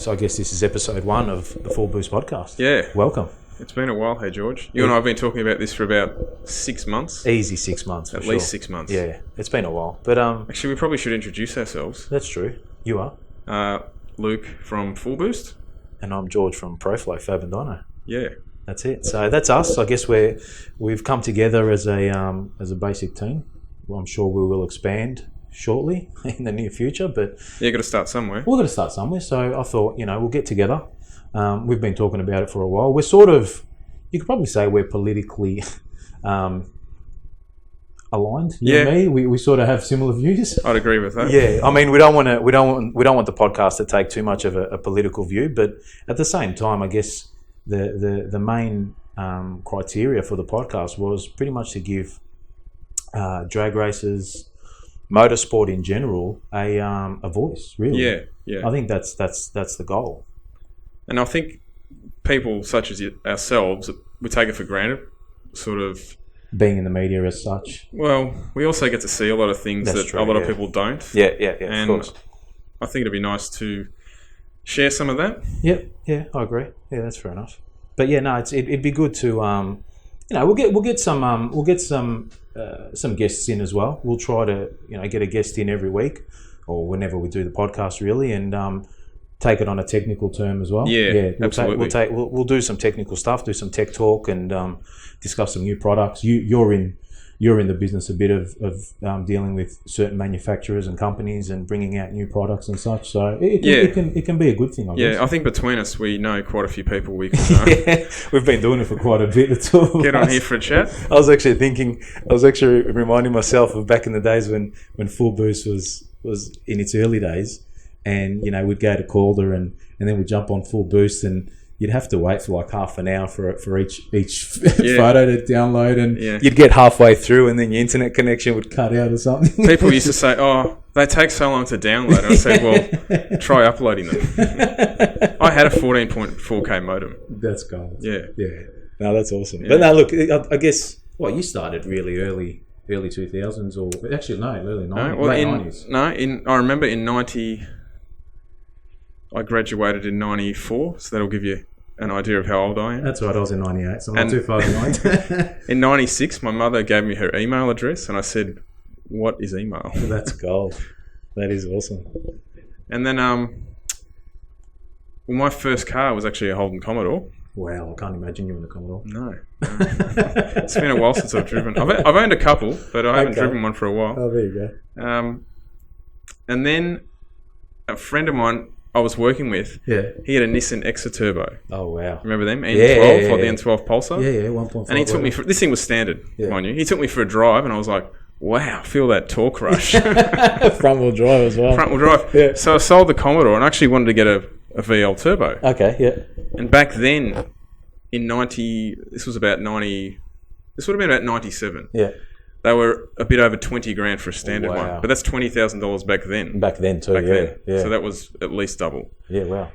So I guess this is episode 1 of the FullBOOST podcast. Yeah. Welcome. It's been a while, hey George. You and I have been talking about this for about 6 months. Easy 6 months. At least 6 months. Yeah, it's been a while. But actually, we probably should introduce ourselves. That's true. You are. Luke from FullBOOST. And I'm George from ProFlow Fab Dyno. Yeah. That's it. So that's us. I guess we've come together as a basic team. Well, I'm sure we will expand shortly in the near future, but Got to start somewhere. We've got to start somewhere. So I thought, we'll get together. We've been talking about it for a while. We're sort of, you could probably say we're politically aligned. You and me. We sort of have similar views. I'd agree with that. Yeah, I mean, we don't want the podcast to take too much of a political view, but at the same time, I guess the main criteria for the podcast was pretty much to give drag racers, motorsport in general, a voice. Really. Yeah. I think that's the goal. And I think people such as ourselves, we take it for granted, sort of being in the media as such. Well, we also get to see a lot of things That's that true, a lot of people don't. Yeah. And of course. I think it'd be nice to share some of that. Yeah, I agree. Yeah, that's fair enough. But yeah, no, it'd be good to we'll get some guests in as well. We'll try to get a guest in every week or whenever we do the podcast, really, and take it on a technical term as well. Yeah, absolutely. We'll do some technical stuff, do some tech talk, and discuss some new products. You're in the business a bit of dealing with certain manufacturers and companies and bringing out new products and such. So it can be a good thing, I guess. Yeah, I think between us we know quite a few people we can know. Yeah, we've been doing it for quite a bit. The two of Get us. on here for a chat. I was actually reminding myself of back in the days when FullBOOST was in its early days, and we'd go to Calder and then we'd jump on FullBOOST and you'd have to wait for like half an hour for each photo to download, and you'd get halfway through and then your internet connection would cut out or something. People used to say, "Oh, they take so long to download." And I said, "Well, try uploading them." I had a 14.4K modem. That's gold. Yeah. No, that's awesome. Yeah. But now look, I guess you started really early 2000s, or actually no, early 90s, late 90s. I remember in 90. I graduated in 94, so that'll give you an idea of how old I am. That's right, I was in 98, so I'm not too far behind. In 96, my mother gave me her email address, and I said, "What is email?" That's gold. That is awesome. And then, my first car was actually a Holden Commodore. Wow, I can't imagine you in a Commodore. No. It's been a while since I've driven. I've owned a couple, but I haven't driven one for a while. Oh, there you go. And then a friend of mine I was working with, he had a Nissan Exa Turbo. Oh, wow. Remember them? N12, the N12 Pulsar? Yeah, 1.5. And he took me this thing was standard, mind you. He took me for a drive and I was like, wow, feel that torque rush. Front wheel drive as well. Front wheel drive. Yeah. So I sold the Commodore and actually wanted to get a VL Turbo. Okay, yeah. And back then, this would have been about 97. Yeah. They were a bit over 20 grand for a standard one, but that's $20,000 back then. Back then too, yeah. So that was at least double. Yeah, wow.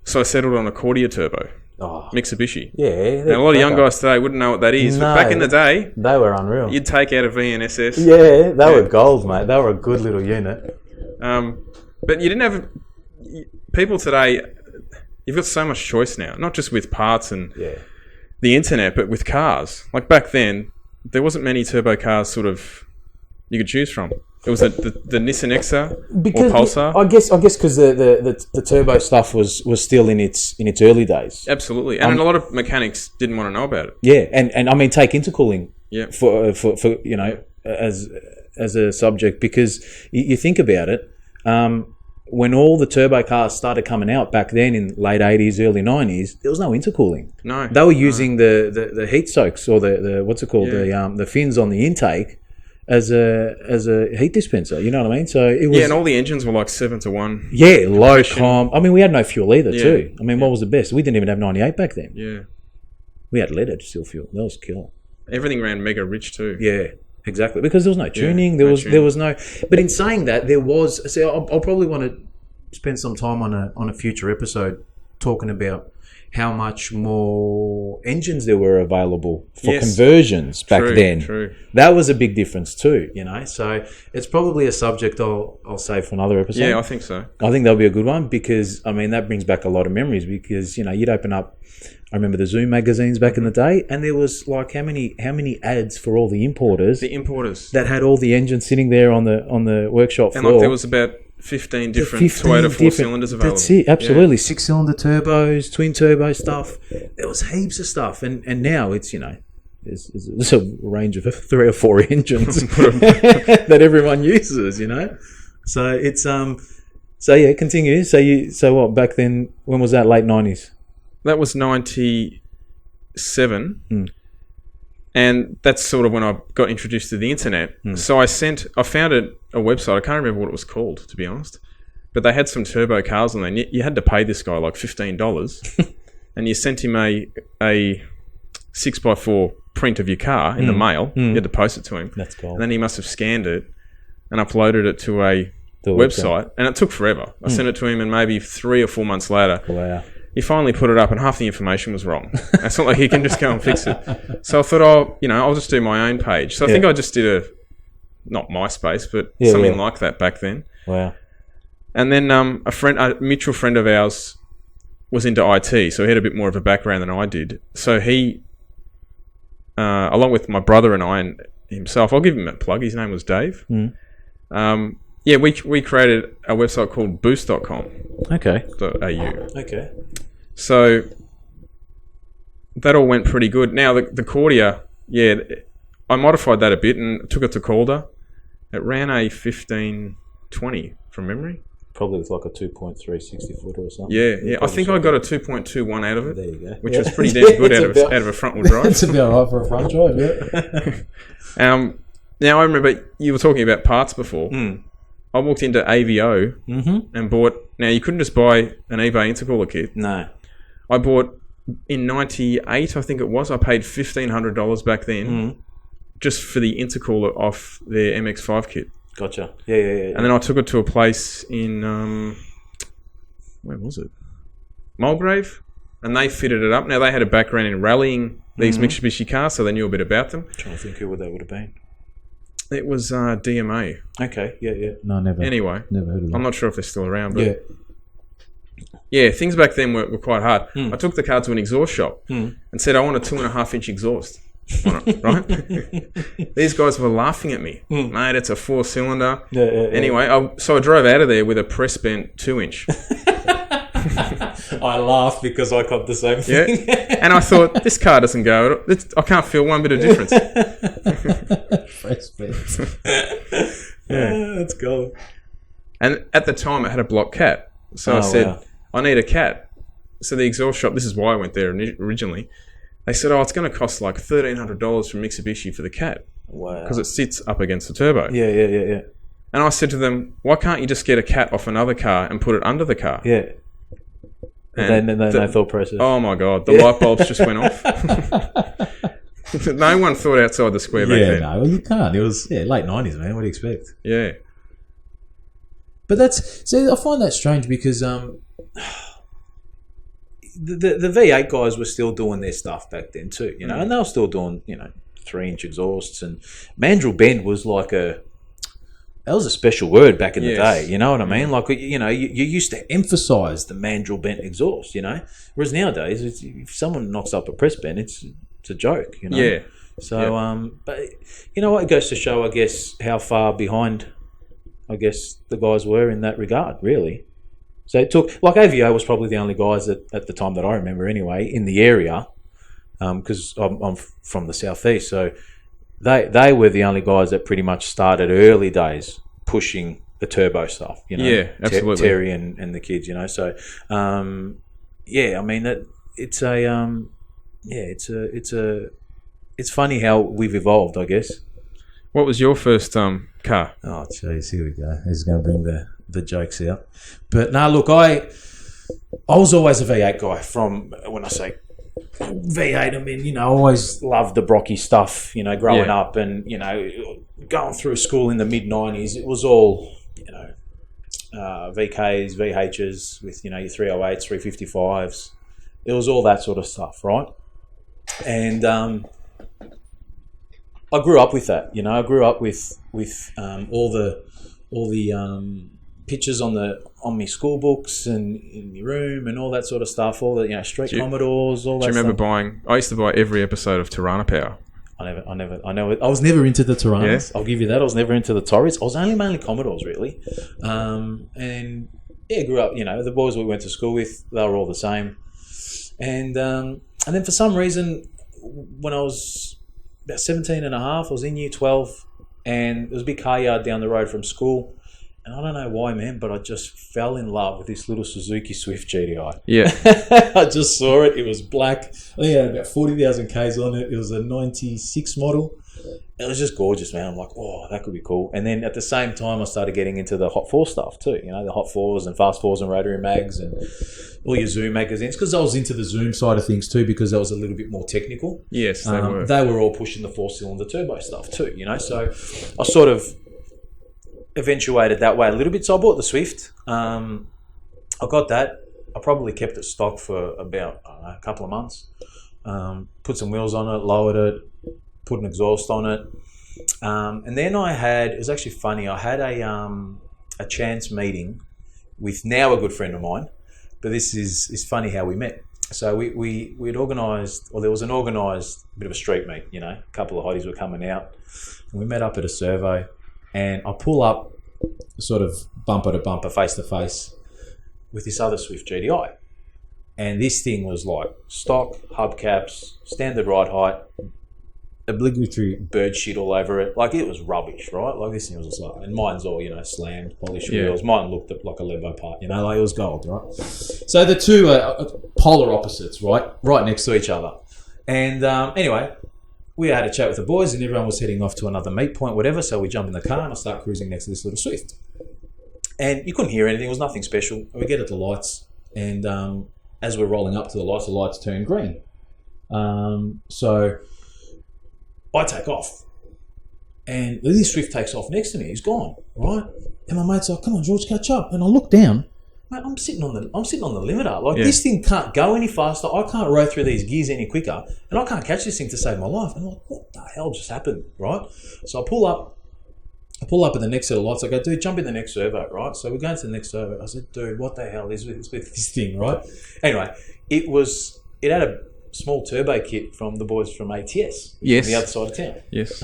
So I settled on a Cordia Turbo, Mitsubishi. Yeah. Now a lot of young guys today wouldn't know what that is, but back in the day, they were unreal. You'd take out a VNSS. Yeah, they were gold, mate. They were a good little unit. But you didn't have people today. You've got so much choice now, not just with parts and the internet, but with cars. Like back then, there wasn't many turbo cars sort of you could choose from. It was the Nissan Exa or Pulsar. I guess because the turbo stuff was still in its early days. Absolutely, and a lot of mechanics didn't want to know about it. Yeah, and I mean take intercooling. Yeah. For as a subject, because you think about it. When all the turbo cars started coming out back then in late 80s, early 90s, there was no intercooling. No. They were using the heat soaks or the what's it called, the fins on the intake as a heat dispenser, you know what I mean? So it was, and all the engines were like 7-to-1. Yeah, low com. I mean, we had no fuel either too. I mean, what was the best? We didn't even have 98 back then. Yeah. We had leaded still fuel. That was killer. Everything ran mega rich too. Yeah. Exactly, because there was no tuning. There was no. But in saying that, there was. See, I'll probably want to spend some time on a future episode talking about how much more engines there were available for Yes. conversions back then. True. That was a big difference too, So it's probably a subject I'll save for another episode. Yeah, I think so. I think that'll be a good one because, that brings back a lot of memories because, you'd open up, I remember the Zoom magazines back in the day, and there was like how many ads for all the importers that had all the engines sitting there on the workshop floor. And like there was about 15 different Toyota 4-cylinders available. That's it, absolutely. 6-cylinder turbos, twin turbo stuff. There was heaps of stuff. And now it's, there's a range of 3 or 4 engines that everyone uses, So it's, continue. So what, back then, when was that, late 90s? That was 97. And that's sort of when I got introduced to the internet. So I found a website. I can't remember what it was called, to be honest. But they had some turbo cars on there. And you had to pay this guy like $15. And you sent him a 6x4 print of your car in the mail. You had to post it to him. That's cool. And then he must have scanned it and uploaded it to a website. And it took forever. I sent it to him, and maybe 3 or 4 months later... Wow. He finally put it up, and half the information was wrong. It's not like he can just go and fix it. So I thought, I'll just do my own page. So I think I just did not MySpace, but something like that back then. Wow. And then a mutual friend of ours was into IT, so he had a bit more of a background than I did. So he, along with my brother and I and himself, I'll give him a plug. His name was Dave. We created a website called boost.com. Okay. .au. Okay. So that all went pretty good. Now the Cordia, I modified that a bit and took it to Calder. It ran a 1520 from memory. Probably with like a 2.3 60 footer or something. Yeah. I think I got a 2.21 out of it. There you go. Which was pretty damn good out of a front wheel drive. It's about right for a front drive, yeah. Now I remember you were talking about parts before. I walked into AVO and bought... Now, you couldn't just buy an eBay intercooler kit. No. I bought, in 98, I think it was, I paid $1,500 back then just for the intercooler off their MX-5 kit. Gotcha. Yeah. And then I took it to a place in... where was it? Mulgrave. And they fitted it up. Now, they had a background in rallying these Mitsubishi cars, so they knew a bit about them. I'm trying to think who that would have been. It was DMA. Okay, yeah. No, never. Anyway, never heard of them. I'm not sure if they're still around, but yeah, things back then were quite hard. I took the car to an exhaust shop and said, I want a 2.5-inch exhaust on it, right? These guys were laughing at me. Mate, it's a 4-cylinder. Yeah. Anyway, so I drove out of there with a press bent 2-inch. I laughed because I got the same thing. Yeah. And I thought, this car doesn't go. I can't feel one bit of difference. Yeah, that's cool. And at the time, it had a block cat. So I said, I need a cat. So the exhaust shop, this is why I went there originally. They said, it's going to cost like $1,300 from Mitsubishi for the cat. Wow. Because it sits up against the turbo. Yeah. And I said to them, why can't you just get a cat off another car and put it under the car? Yeah. And then no thought process. Oh my God, the light bulbs just went off. No one thought outside the square back then. Yeah, no, you can't. It was late 90s, man. What do you expect? Yeah. But I find that strange because the V8 guys were still doing their stuff back then too, and they were still doing, 3-inch exhausts, and mandrel bend was like that was a special word back in the day, you know what I mean? Like, you used to emphasise the mandrel bent exhaust, whereas nowadays, if someone knocks up a press bend, it's a joke, Yeah. So, but you know what? It goes to show, I guess, how far behind, I guess, the guys were in that regard, really. So it took, like, AVO was probably the only guys at the time that I remember anyway, in the area, because I'm from the southeast, so they were the only guys that pretty much started early days pushing the turbo stuff, Yeah, absolutely. Terry and the kids, so I mean that it's it's funny how we've evolved, I guess. What was your first car? Oh, jeez, here we go. This is going to bring the jokes out. But no, look, I was always a V8 guy. From when I say V8, I mean, I always loved the Brocky stuff, growing up, and, going through school in the mid-90s, it was all, VKs, VHs with, your 308s, 355s. It was all that sort of stuff, right? And I grew up with that. I grew up with all the pictures on my school books and in my room and all that sort of stuff. All the street Commodores, all that. Do you remember stuff. buying? I used to buy every episode of Tirana Power. I was never into the Tiranas. Yeah. I'll give you that. I was never into the Torres. I was mainly Commodores, really. And yeah, grew up. The boys we went to school with, they were all the same. And then for some reason, when I was about 17 and a half, I was in year 12, and there was a big car yard down the road from school. And I don't know why, man, but I just fell in love with this little Suzuki Swift GTI. Yeah. I just saw it. It was black. I think it had about 40,000 Ks on it. It was a 96 model. It was just gorgeous, man. I'm like, oh, that could be cool. And then at the same time, I started getting into the Hot 4 stuff too. The Hot 4s and Fast 4s and Rotary Mags and all your Zoom magazines. Because I was into the Zoom side of things too, because that was a little bit more technical. Yes, they were. They were all pushing the 4-cylinder turbo stuff too, So I sort of eventuated that way a little bit. So I bought the Swift. I got that. I probably kept it stock for about a couple of months. Put some wheels on it, lowered it, put an exhaust on it. And then it was actually funny, I had a chance meeting with now a good friend of mine, but this is funny how we met. So we'd organised, or there was an organised bit of a street meet, a couple of hotties were coming out, and we met up at a servo, and I pull up sort of bumper to bumper, face to face with this other Swift GTI. And this thing was like stock, hubcaps, standard ride height, obligatory bird shit all over it. Like, it was rubbish, right? Like, this thing was just like, and mine's all, slammed, polished wheels. Mine looked like a Lebo part, like it was gold, right? So the two are polar opposites, right next to each other. And anyway, we had a chat with the boys, and everyone was heading off to another meet point, whatever. So we jump in the car and I start cruising next to this little Swift. And you couldn't hear anything. It was nothing special. We get at the lights, and as we're rolling up to the lights turn green. So I take off, and this Swift takes off next to me. He's gone, right? And my mate's like, "Come on, George, catch up." And I look down, mate. I'm sitting on the limiter. Like, this thing can't go any faster. I can't row through these gears any quicker, and I can't catch this thing to save my life. And I'm like, what the hell just happened, right? So I pull up at the next set of lights. I go, dude, jump in the next servo, right? So we're going to the next servo. I said, dude, what the hell is with this thing, right? Anyway, it had a small turbo kit from the boys from ATS, yes, on the other side of town. Yes.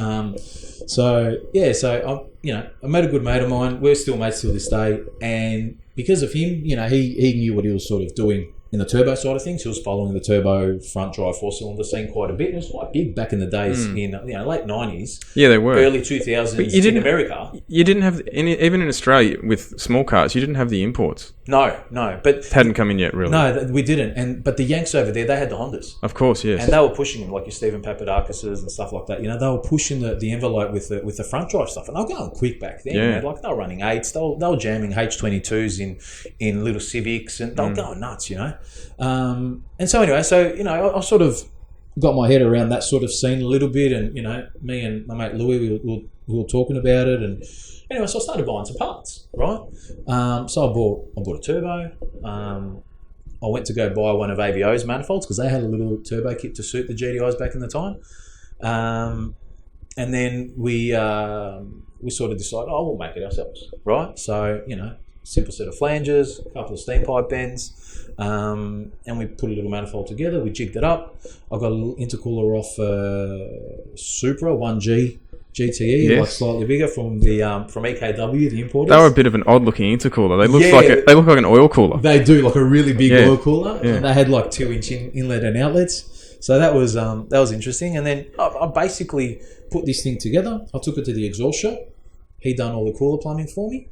So I met a good mate of mine. We're still mates till this day, and because of him, he knew what he was sort of doing in the turbo side of things. He was following the turbo front drive 4-cylinder scene quite a bit. It was quite big back in the days in late 90s. Yeah, they were. Early 2000s in America. You didn't have any, even in Australia with small cars, you didn't have the imports. No, but it hadn't come in yet, really. No, we didn't. But the Yanks over there, they had the Hondas. Of course, yes. And they were pushing them, like your Stephen Papadakis's and stuff like that. They were pushing the envelope with the front drive stuff, and they were going quick back then. Yeah. Like, they were running 8s. They were jamming H22s in little Civics, and they were going nuts. And so anyway, I sort of got my head around that sort of scene a little bit, and me and my mate Louis, we were talking about it, and anyway, so I started buying some parts, right? So I bought a turbo. I went to go buy one of AVO's manifolds because they had a little turbo kit to suit the GTIs back in the time, and then we sort of decided, we'll make it ourselves, right? So simple set of flanges, a couple of steam pipe bends. And we put a little manifold together. We jigged it up. I got a little intercooler off Supra 1G GTE, yes, like slightly bigger from EKW, the importers. They were a bit of an odd looking intercooler. They look like an oil cooler. They do, like a really big oil cooler. Yeah. And they had like 2-inch inlet and outlets. So that was interesting. And then I basically put this thing together. I took it to the exhaust shop. He done all the cooler plumbing for me,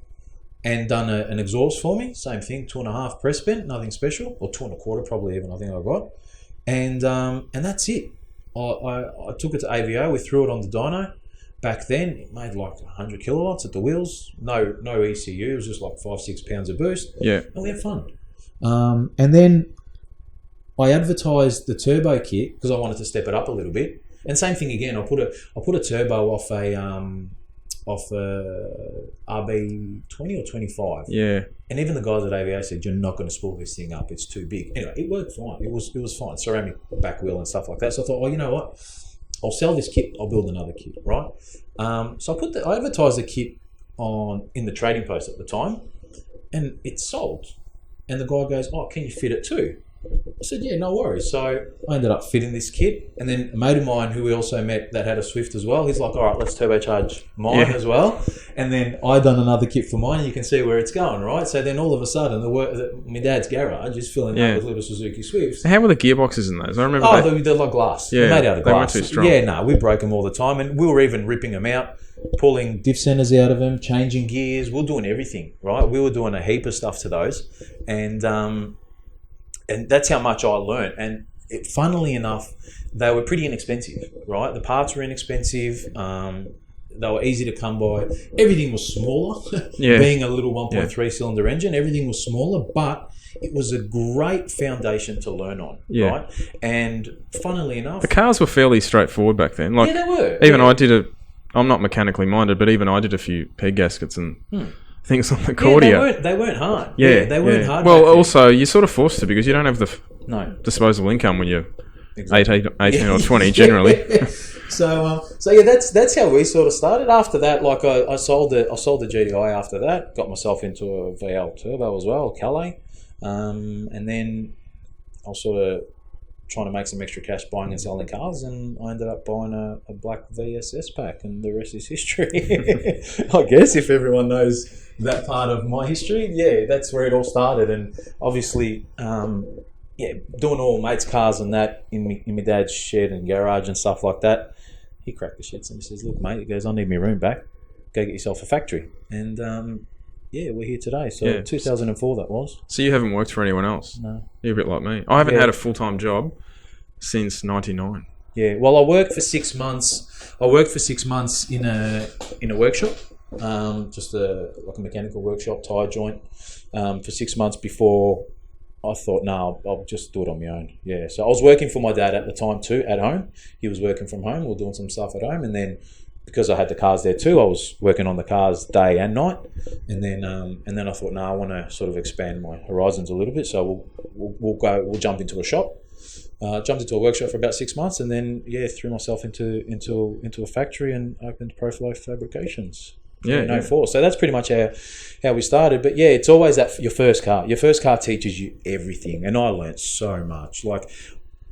and done an exhaust for me. Same thing, 2.5 press bent, nothing special, or 2.25 probably even, I think I got. And that's it. I took it to AVO, we threw it on the dyno. Back then, it made like 100 kilowatts at the wheels. No ECU, it was just like 5-6 pounds of boost. Yeah. And we had fun. And then I advertised the turbo kit because I wanted to step it up a little bit. And same thing again, I put a turbo off a off RB20 or 25. Yeah. And even the guys at AVA said, you're not going to spool this thing up. It's too big. Anyway, it worked fine. It was fine. Ceramic back wheel and stuff like that. So I thought, you know what? I'll sell this kit. I'll build another kit, right? So I advertised the kit in the trading post at the time, and it sold. And the guy goes, oh, can you fit it too? I said, yeah, no worries. So I ended up fitting this kit. And then a mate of mine who we also met that had a Swift as well, he's like, all right, let's turbocharge mine as well. And then I done another kit for mine, and you can see where it's going, right? So then all of a sudden, my dad's garage is filling up with little Suzuki Swifts. How were the gearboxes in those? I remember they're like glass. Yeah, they're made out of glass. They weren't too strong. Yeah, no, we broke them all the time. And we were even ripping them out, pulling diff centers out of them, changing gears. We were doing everything, right? We were doing a heap of stuff to those. And that's how much I learned. And funnily enough, they were pretty inexpensive, right? The parts were inexpensive. They were easy to come by. Everything was smaller. Being a little 1.3 cylinder engine, everything was smaller, but it was a great foundation to learn on, right? And funnily enough, the cars were fairly straightforward back then. Like, they were. Even I'm not mechanically minded, but even I did a few peg gaskets and things on the Cordia. They weren't hard. Yeah, they weren't hard. Well, also, you're sort of forced to because you don't have the disposable income when you're 18 or 20 generally. So that's how we sort of started. After that, like I sold the GDI after that, got myself into a VL turbo as well, Calais, and then I was sort of trying to make some extra cash buying and selling cars, and I ended up buying a black VSS pack, and the rest is history. I guess if everyone knows that part of my history, that's where it all started. And obviously, doing all mates' cars and that in my dad's shed and garage and stuff like that. He cracked the shits and he says, look, mate, he goes, I need my room back. Go get yourself a factory. And we're here today. So 2004 that was. So you haven't worked for anyone else? No. You're a bit like me. I haven't had a full-time job since 99. Yeah, well, I worked for 6 months. I worked for 6 months in a workshop, just like a mechanical workshop, tyre joint, for 6 months before I thought, no, I'll just do it on my own. Yeah, so I was working for my dad at the time too, at home. He was working from home. We were doing some stuff at home, and then because I had the cars there too, I was working on the cars day and night. And then I thought, no, I want to sort of expand my horizons a little bit. So we'll jump into a shop. Jumped into a workshop for about 6 months, and then threw myself into a factory and opened ProFlow Fabrications. In 04. So that's pretty much how we started. But it's always that your first car. Your first car teaches you everything, and I learnt so much. Like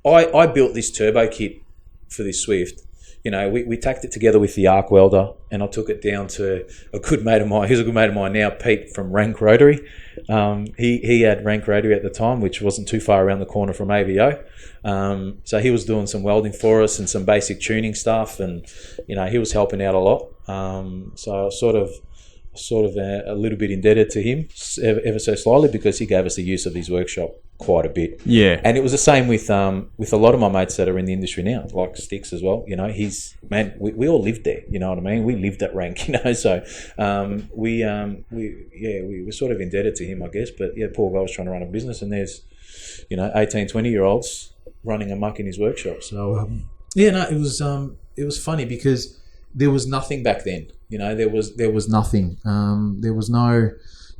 I built this turbo kit for this Swift. We tacked it together with the arc welder, and I took it down to a good mate of mine. He's a good mate of mine now, Pete from Rank Rotary. He had Rank Rotary at the time, which wasn't too far around the corner from AVO. So he was doing some welding for us and some basic tuning stuff, and he was helping out a lot. So I was sort of a little bit indebted to him ever so slightly, because he gave us the use of his workshop quite a bit. Yeah. And it was the same with a lot of my mates that are in the industry now, like Sticks as well. We all lived there, you know what I mean? We lived at Rank, so we were sort of indebted to him, I guess. But poor guy was trying to run a business, and there's 18, 20-year-olds running amok in his workshop. So it was funny because there was nothing back then. There was nothing. There was no,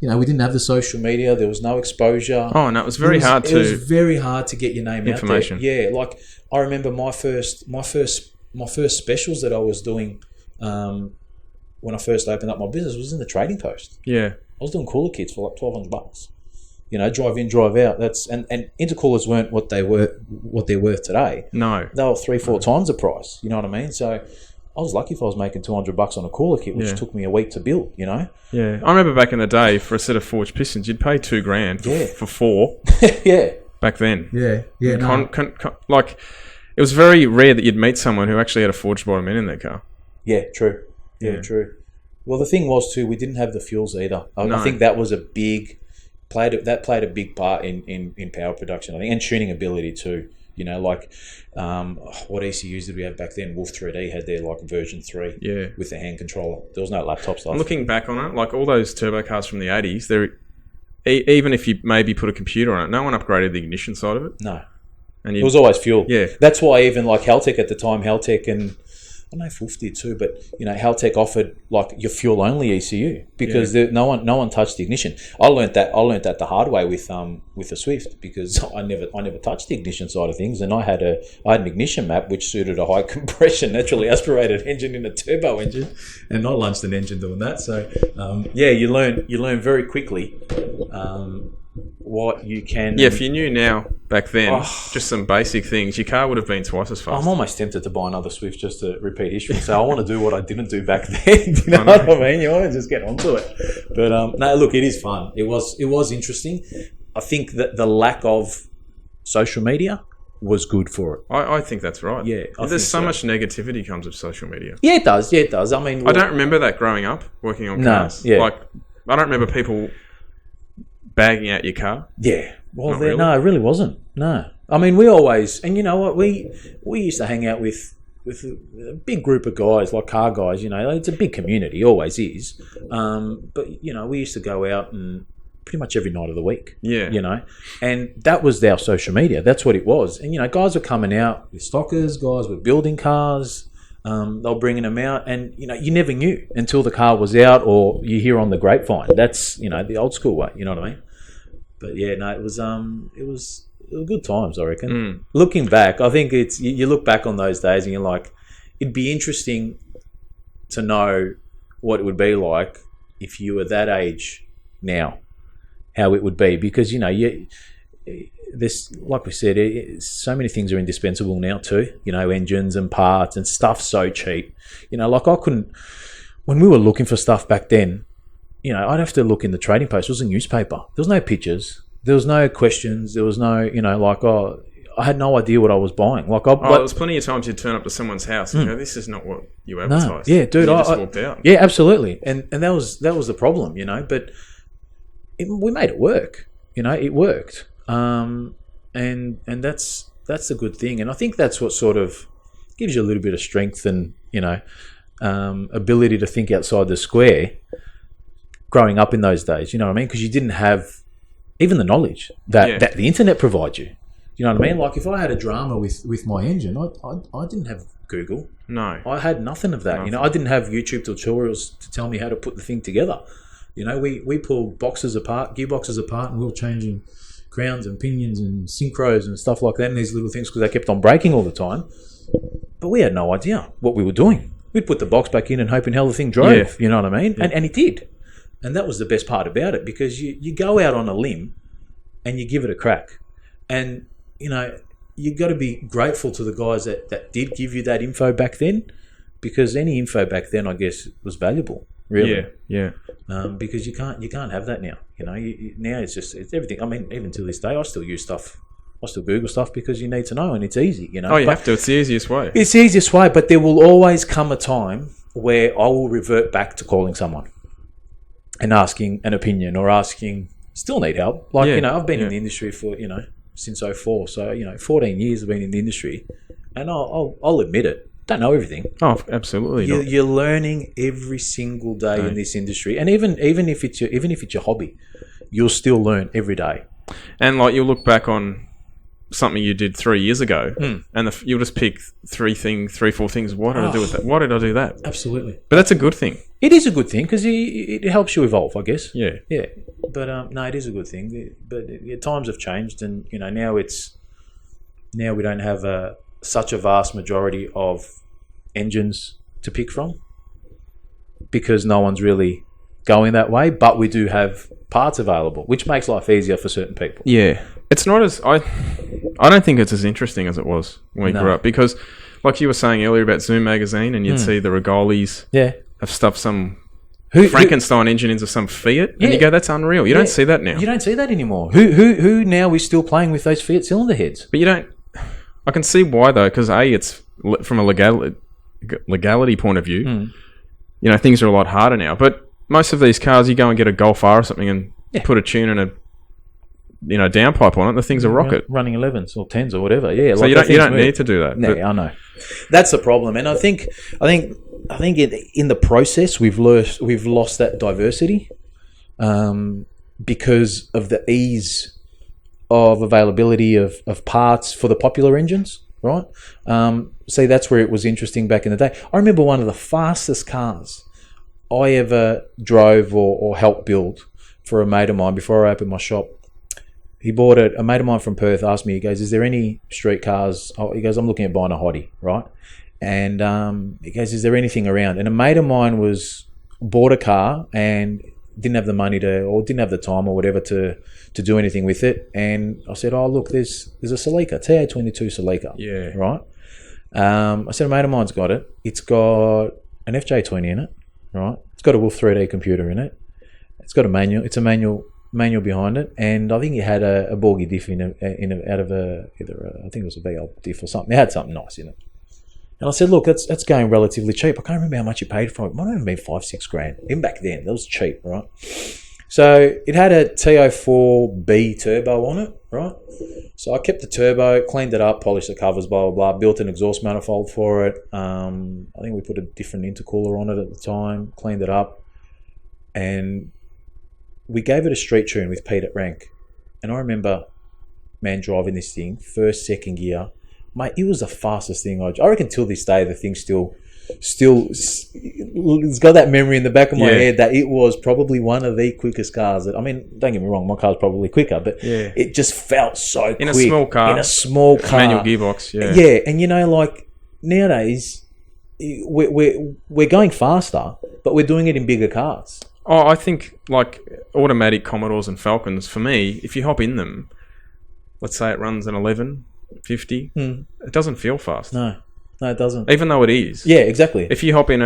we didn't have the social media. There was no exposure. Oh, no, it was very hard to. It was very hard to get your name information. out there. Yeah, like I remember my first specials that I was doing when I first opened up my business was in the trading post. Yeah, I was doing cooler kits for like $1,200. Drive in, drive out. And intercoolers weren't what they're worth today. No, they were 3-4 times the price. You know what I mean? So I was lucky if I was making $200 on a cooler kit, which took me a week to build. Yeah, I remember back in the day for a set of forged pistons, you'd pay $2,000 for 4. Yeah, back then. Yeah. Like it was very rare that you'd meet someone who actually had a forged bottom end in their car. Yeah, true. Yeah, true. Well, the thing was too, we didn't have the fuels either. I think that was played a big part in power production, I think, and tuning ability too. What ECUs did we have back then? Wolf 3D had their version 3 with the hand controller. There was no laptop stuff. Looking back on it, like all those turbo cars from the 80s, even if you maybe put a computer on it, no one upgraded the ignition side of it. No. And it was always fuel. Yeah. That's why even like Haltech at the time, and I know Fulf did too, but Haltech offered like your fuel only ECU because no one touched the ignition. I learnt that the hard way with the Swift, because I never touched the ignition side of things, and I had an ignition map which suited a high compression, naturally aspirated engine in a turbo engine, and I launched an engine doing that. So you learn very quickly what you can. Yeah, if you knew now back then, just some basic things, your car would have been twice as fast. I'm almost tempted to buy another Swift just to repeat history. So I want to do what I didn't do back then. You know what I mean? You want to just get onto it. But no, look, it is fun. It was interesting. I think that the lack of social media was good for it. I think that's right. Yeah, there's so much negativity comes with social media. Yeah, it does. Yeah, it does. I mean, I don't remember that growing up working on cars. Yeah. Like, I don't remember people bagging out your car. Yeah. Well, really. No, it really wasn't. No. I mean, we always, and you know what, we used to hang out with a big group of guys, like car guys, it's a big community, always is. But, we used to go out and pretty much every night of the week. Yeah. And that was our social media. That's what it was. And, guys were coming out with stockers, guys were building cars. They were bringing them out, and you never knew until the car was out, or you hear on the grapevine. That's the old school way. You know what I mean? But yeah, no, it was good times, I reckon. Looking back, I think it's you look back on those days and you're like, it'd be interesting to know what it would be like if you were that age now, how it would be, because this, like we said, so many things are indispensable now too. Engines and parts and stuff so cheap. Like I couldn't, when we were looking for stuff back then, I'd have to look in the trading post. It was a newspaper. There was no pictures. There was no questions. There was no, I had no idea what I was buying. There was plenty of times you'd turn up to someone's house and go, "This is not what you advertised." No, yeah, dude, I just walked out. Yeah, absolutely, and that was the problem, But we made it work. It worked. And that's a good thing, and I think that's what sort of gives you a little bit of strength and ability to think outside the square. Growing up in those days, you know what I mean, because you didn't have even the knowledge that the internet provides you. You know what I mean? Like if I had a drama with my engine, I didn't have Google. No, I had nothing of that. Nothing. I didn't have YouTube tutorials to tell me how to put the thing together. We pulled boxes apart, gearboxes apart, and we were changing crowns and pinions and synchros and stuff like that, and these little things, because they kept on breaking all the time. But we had no idea what we were doing. We'd put the box back in and hoping hell the thing drove. Yeah. You know what I mean? Yeah. And it did. And that was the best part about it, because you go out on a limb and you give it a crack. And, you got to be grateful to the guys that did give you that info back then, because any info back then, I guess, was valuable. Really. Yeah. Because you can't have that now. Now it's everything. I mean, even to this day, I still use stuff. I still Google stuff because you need to know, and it's easy. Oh, you have to. It's the easiest way. It's the easiest way, but there will always come a time where I will revert back to calling someone and asking an opinion, or asking, still need help. I've been in the industry for, since 2004. So, 14 years I've been in the industry, and I'll admit it. Don't know everything. Oh, absolutely. You're learning every single day in this industry, and even if it's your hobby, you'll still learn every day. And you'll look back on something you did 3 years ago, and you'll just pick 4 things. Why did I do with that? Why did I do that? Absolutely. But that's a good thing. It is a good thing, because it helps you evolve, I guess. Yeah. But no, it is a good thing. But times have changed, and now we don't have such a vast majority of engines to pick from, because no one's really going that way. But we do have parts available, which makes life easier for certain people. Yeah, it's not as I don't think it's as interesting as it was when we grew up, because like you were saying earlier about Zoom magazine, and you'd see the Rigolis have stuffed some Frankenstein engine into some Fiat, and you go, that's unreal. You don't see that now. You don't see that anymore. Who now is still playing with those Fiat cylinder heads? But you don't. I can see why, though, because it's from a legality point of view. Things are a lot harder now. But most of these cars, you go and get a Golf R or something and put a tune and a downpipe on it, and the thing's a rocket. Running 11s or 10s or whatever. Yeah. So you don't need to do that. No, I know. That's the problem, and I think in the process we've lost that diversity, because of the ease of availability of parts for the popular engines. right? See, that's where it was interesting back in the day. I remember one of the fastest cars I ever drove or helped build for a mate of mine before I opened my shop. He bought it. A mate of mine from Perth asked me, he goes, is there any street cars? Oh, he goes, I'm looking at buying a hottie, right? And he goes, is there anything around? And a mate of mine bought a car and didn't have the money or didn't have the time or whatever to do anything with it. And I said, oh, look, there's a Celica, TA22 Celica. Yeah. Right? I said, a mate of mine's got it. It's got an FJ20 in it, right? It's got a Wolf 3D computer in it. It's got a manual. It's a manual behind it, and I think it had a Borgie diff I think it was a VL diff or something. It had something nice in it. And I said, look, that's going relatively cheap. I can't remember how much you paid for it. It might have been $5-6 grand. Even back then, that was cheap, right? So it had a TO4B turbo on it, right? So I kept the turbo, cleaned it up, polished the covers, blah, blah, blah, built an exhaust manifold for it. I think we put a different intercooler on it at the time, cleaned it up, and we gave it a street tune with Pete at Rank. And I remember, man, driving this thing, first, second gear. Mate, it was the fastest thing. I reckon till this day, the thing still, it's got that memory in the back of my head that it was probably one of the quickest cars. Don't get me wrong, my car's probably quicker, but it just felt so quick. In a small car. Manual gearbox, Yeah, and like nowadays, we're going faster, but we're doing it in bigger cars. Oh, I think like automatic Commodores and Falcons, for me, if you hop in them, let's say it runs an 1150, it doesn't feel fast. No, it doesn't. Even though it is. Yeah, exactly. If you hop in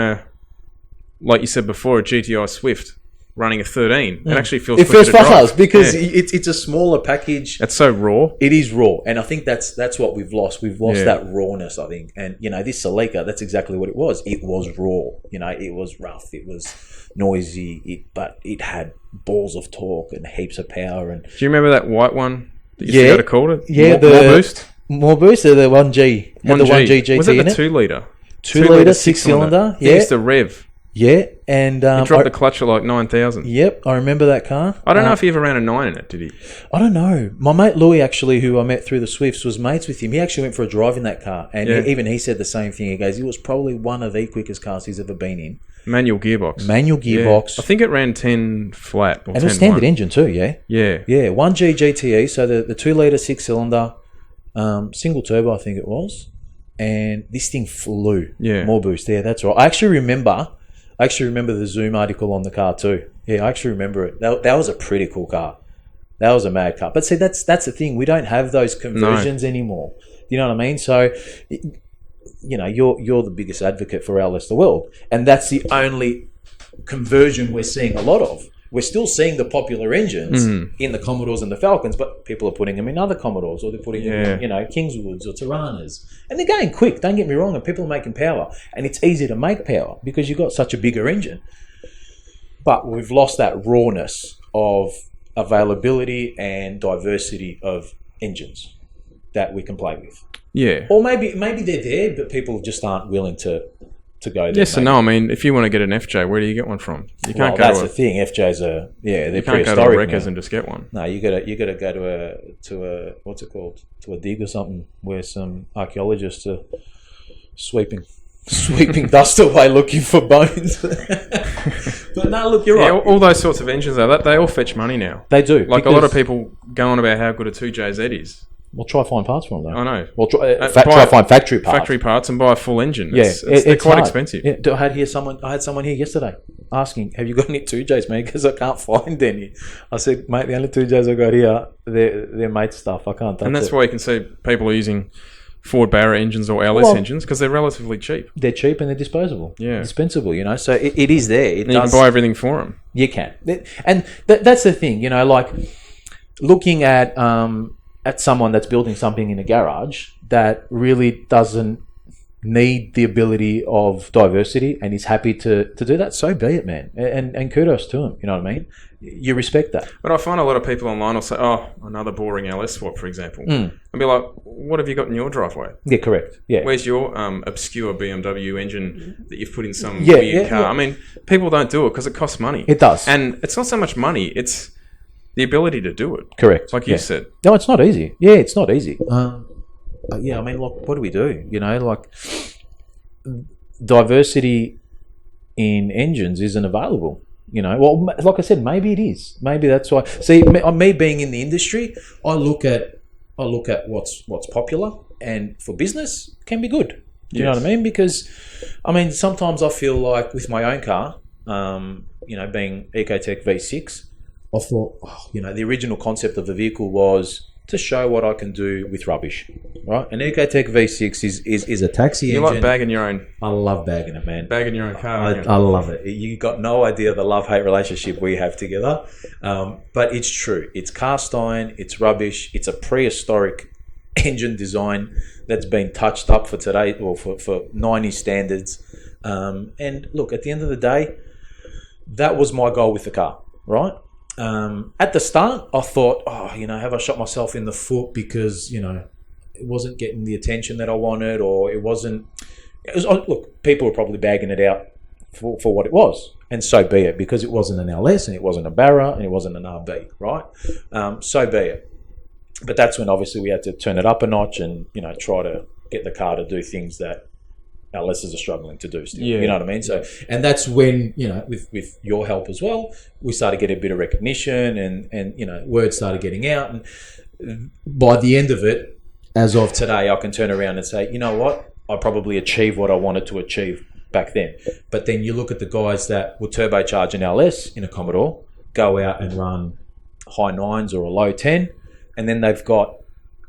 like you said before, a GTI Swift running a 13, it actually feels fast because it's a smaller package. It's so raw. It is raw, and I think that's what we've lost. We've lost that rawness, I think. And this Celica, that's exactly what it was. It was raw. It was rough. It was noisy. But it had balls of torque and heaps of power. And do you remember that white one that you forgot to call it? Yeah, more boost. More boost. The 1G. Had the 1G GT. Was it the 2 litre? 2 litre, 6-cylinder. Yeah. It used to rev. Yeah, and he dropped the clutch at like 9,000. Yep, I remember that car. I don't know if he ever ran a 9 in it, did he? I don't know. My mate Louis, actually, who I met through the Swifts, was mates with him. He actually went for a drive in that car, and he said the same thing. He goes, it was probably one of the quickest cars he's ever been in. Manual gearbox. Yeah. I think it ran 10 flat or 10 and it was standard engine too, yeah? Yeah. Yeah, 1G GTE, so the 2 litre 6-cylinder, single turbo, I think it was, and this thing flew. Yeah. More boost. Yeah, that's right. I actually remember the Zoom article on the car too. Yeah, I actually remember it. That was a pretty cool car. That was a mad car. But see, that's the thing. We don't have those conversions anymore. You know what I mean? So, you're the biggest advocate for our Leicester World, and that's the only conversion we're seeing a lot of. We're still seeing the popular engines in the Commodores and the Falcons, but people are putting them in other Commodores, or they're putting them in, Kingswoods or Tiranas. And they're going quick, don't get me wrong, and people are making power. And it's easy to make power because you've got such a bigger engine. But we've lost that rawness of availability and diversity of engines that we can play with. Yeah. Or maybe they're there, but people just aren't willing to go there. Yes and no. I mean, if you want to get an FJ, where do you get one from? You can't go. That's the thing. FJs are they're prehistoric. You can't go to Wreckers and just get one. No, you gotta go to a what's it called, to a dig or something where some archaeologists are sweeping dust away looking for bones. But no, look, you're right. All those sorts of engines though, they all fetch money now. They do. Like a lot of people go on about how good a 2JZ is. We'll try to find parts for them, though. I know. We'll try to find factory parts. Factory parts and buy a full engine. They're quite hard. Expensive. Yeah, I had someone here yesterday asking, have you got any 2Js, mate? Because I can't find any. I said, mate, the only 2Js I got here, they're mate stuff. I can't touch it. And that's why you can see people are using Ford Barra engines or LS engines because they're relatively cheap. They're cheap and they're disposable. Yeah. Dispensable, So it is there. You can buy everything for them. You can. And that's the thing, like looking at someone that's building something in a garage that really doesn't need the ability of diversity and is happy to do that, so be it, man. And kudos to him, you know what I mean? You respect that. But I find a lot of people online will say, oh, another boring LS swap, for example. And be like, what have you got in your driveway? Yeah, correct. Yeah. Where's your obscure BMW engine that you've put in some weird car? Yeah. I mean, people don't do it because it costs money. It does. And it's not so much money, it's the ability to do it. Correct. Like you said. No, it's not easy. Yeah, it's not easy. yeah, I mean, like, what do we do? You know, like, diversity in engines isn't available. You know, well, like I said, maybe it is. Maybe that's why. See, me being in the industry, I look at what's popular, and for business can be good. Do you know what I mean? Because, I mean, sometimes I feel like with my own car, you know, being Ecotec V6, I thought, you know, the original concept of the vehicle was to show what I can do with rubbish, right? An Ecotec V6 is a taxi engine. You like bagging your own? I love bagging it, man. Bagging your own car. I love it. You got no idea the love-hate relationship we have together. But it's true. It's cast iron. It's rubbish. It's a prehistoric engine design that's been touched up for today, or for 90 standards. And look, at the end of the day, that was my goal with the car, right? At the start, I thought, you know, have I shot myself in the foot because, you know, it wasn't getting the attention that I wanted, or it wasn't. Look, people were probably bagging it out for what it was, and so be it, because it wasn't an LS and it wasn't a Barra and it wasn't an RB, right? So be it. But that's when obviously we had to turn it up a notch and, you know, try to get the car to do things that LSs are struggling to do still. Yeah. You know what I mean? So, and that's when, you know, with your help as well, we started getting a bit of recognition, and you know, word started getting out. And by the end of it, as of today, I can turn around and say, you know what? I probably achieved what I wanted to achieve back then. But then you look at the guys that will turbocharge an LS in a Commodore, go out and run high 9s or a low 10, and then they've got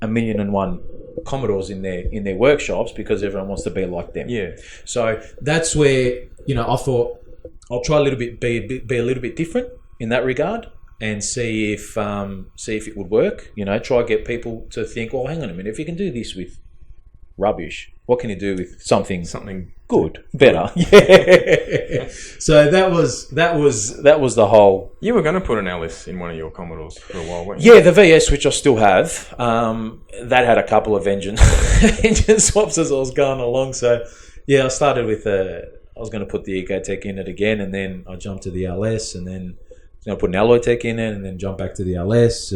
1,000,001 Commodores in their workshops because everyone wants to be like them. Yeah. So that's where, you know, I thought I'll try a little bit, be a little bit different in that regard, and see if it would work. You know, try to get people to think, well, hang on a minute, if you can do this with rubbish, what can you do with something good, better? Yeah. So that was the whole. You were going to put an LS in one of your Commodores for a while, weren't you? Yeah, the VS, which I still have, that had a couple of engine swaps as I was going along. So yeah, I started with I was going to put the Ecotec in it again, and then I jumped to the LS, and then I was going to put an Alloy Tech in it, and then jump back to the LS.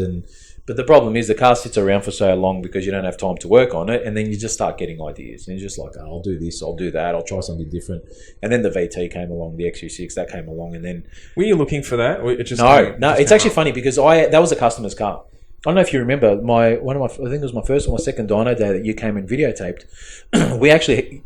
But the problem is the car sits around for so long because you don't have time to work on it, and then you just start getting ideas, and you're just like, I'll do this, I'll do that, I'll try something different. And then the VT came along, the XU6 that came along, and then were you looking for that? Or it just no. It's actually funny because that was a customer's car. I don't know if you remember I think it was my first or my second dyno day that you came and videotaped. we were actually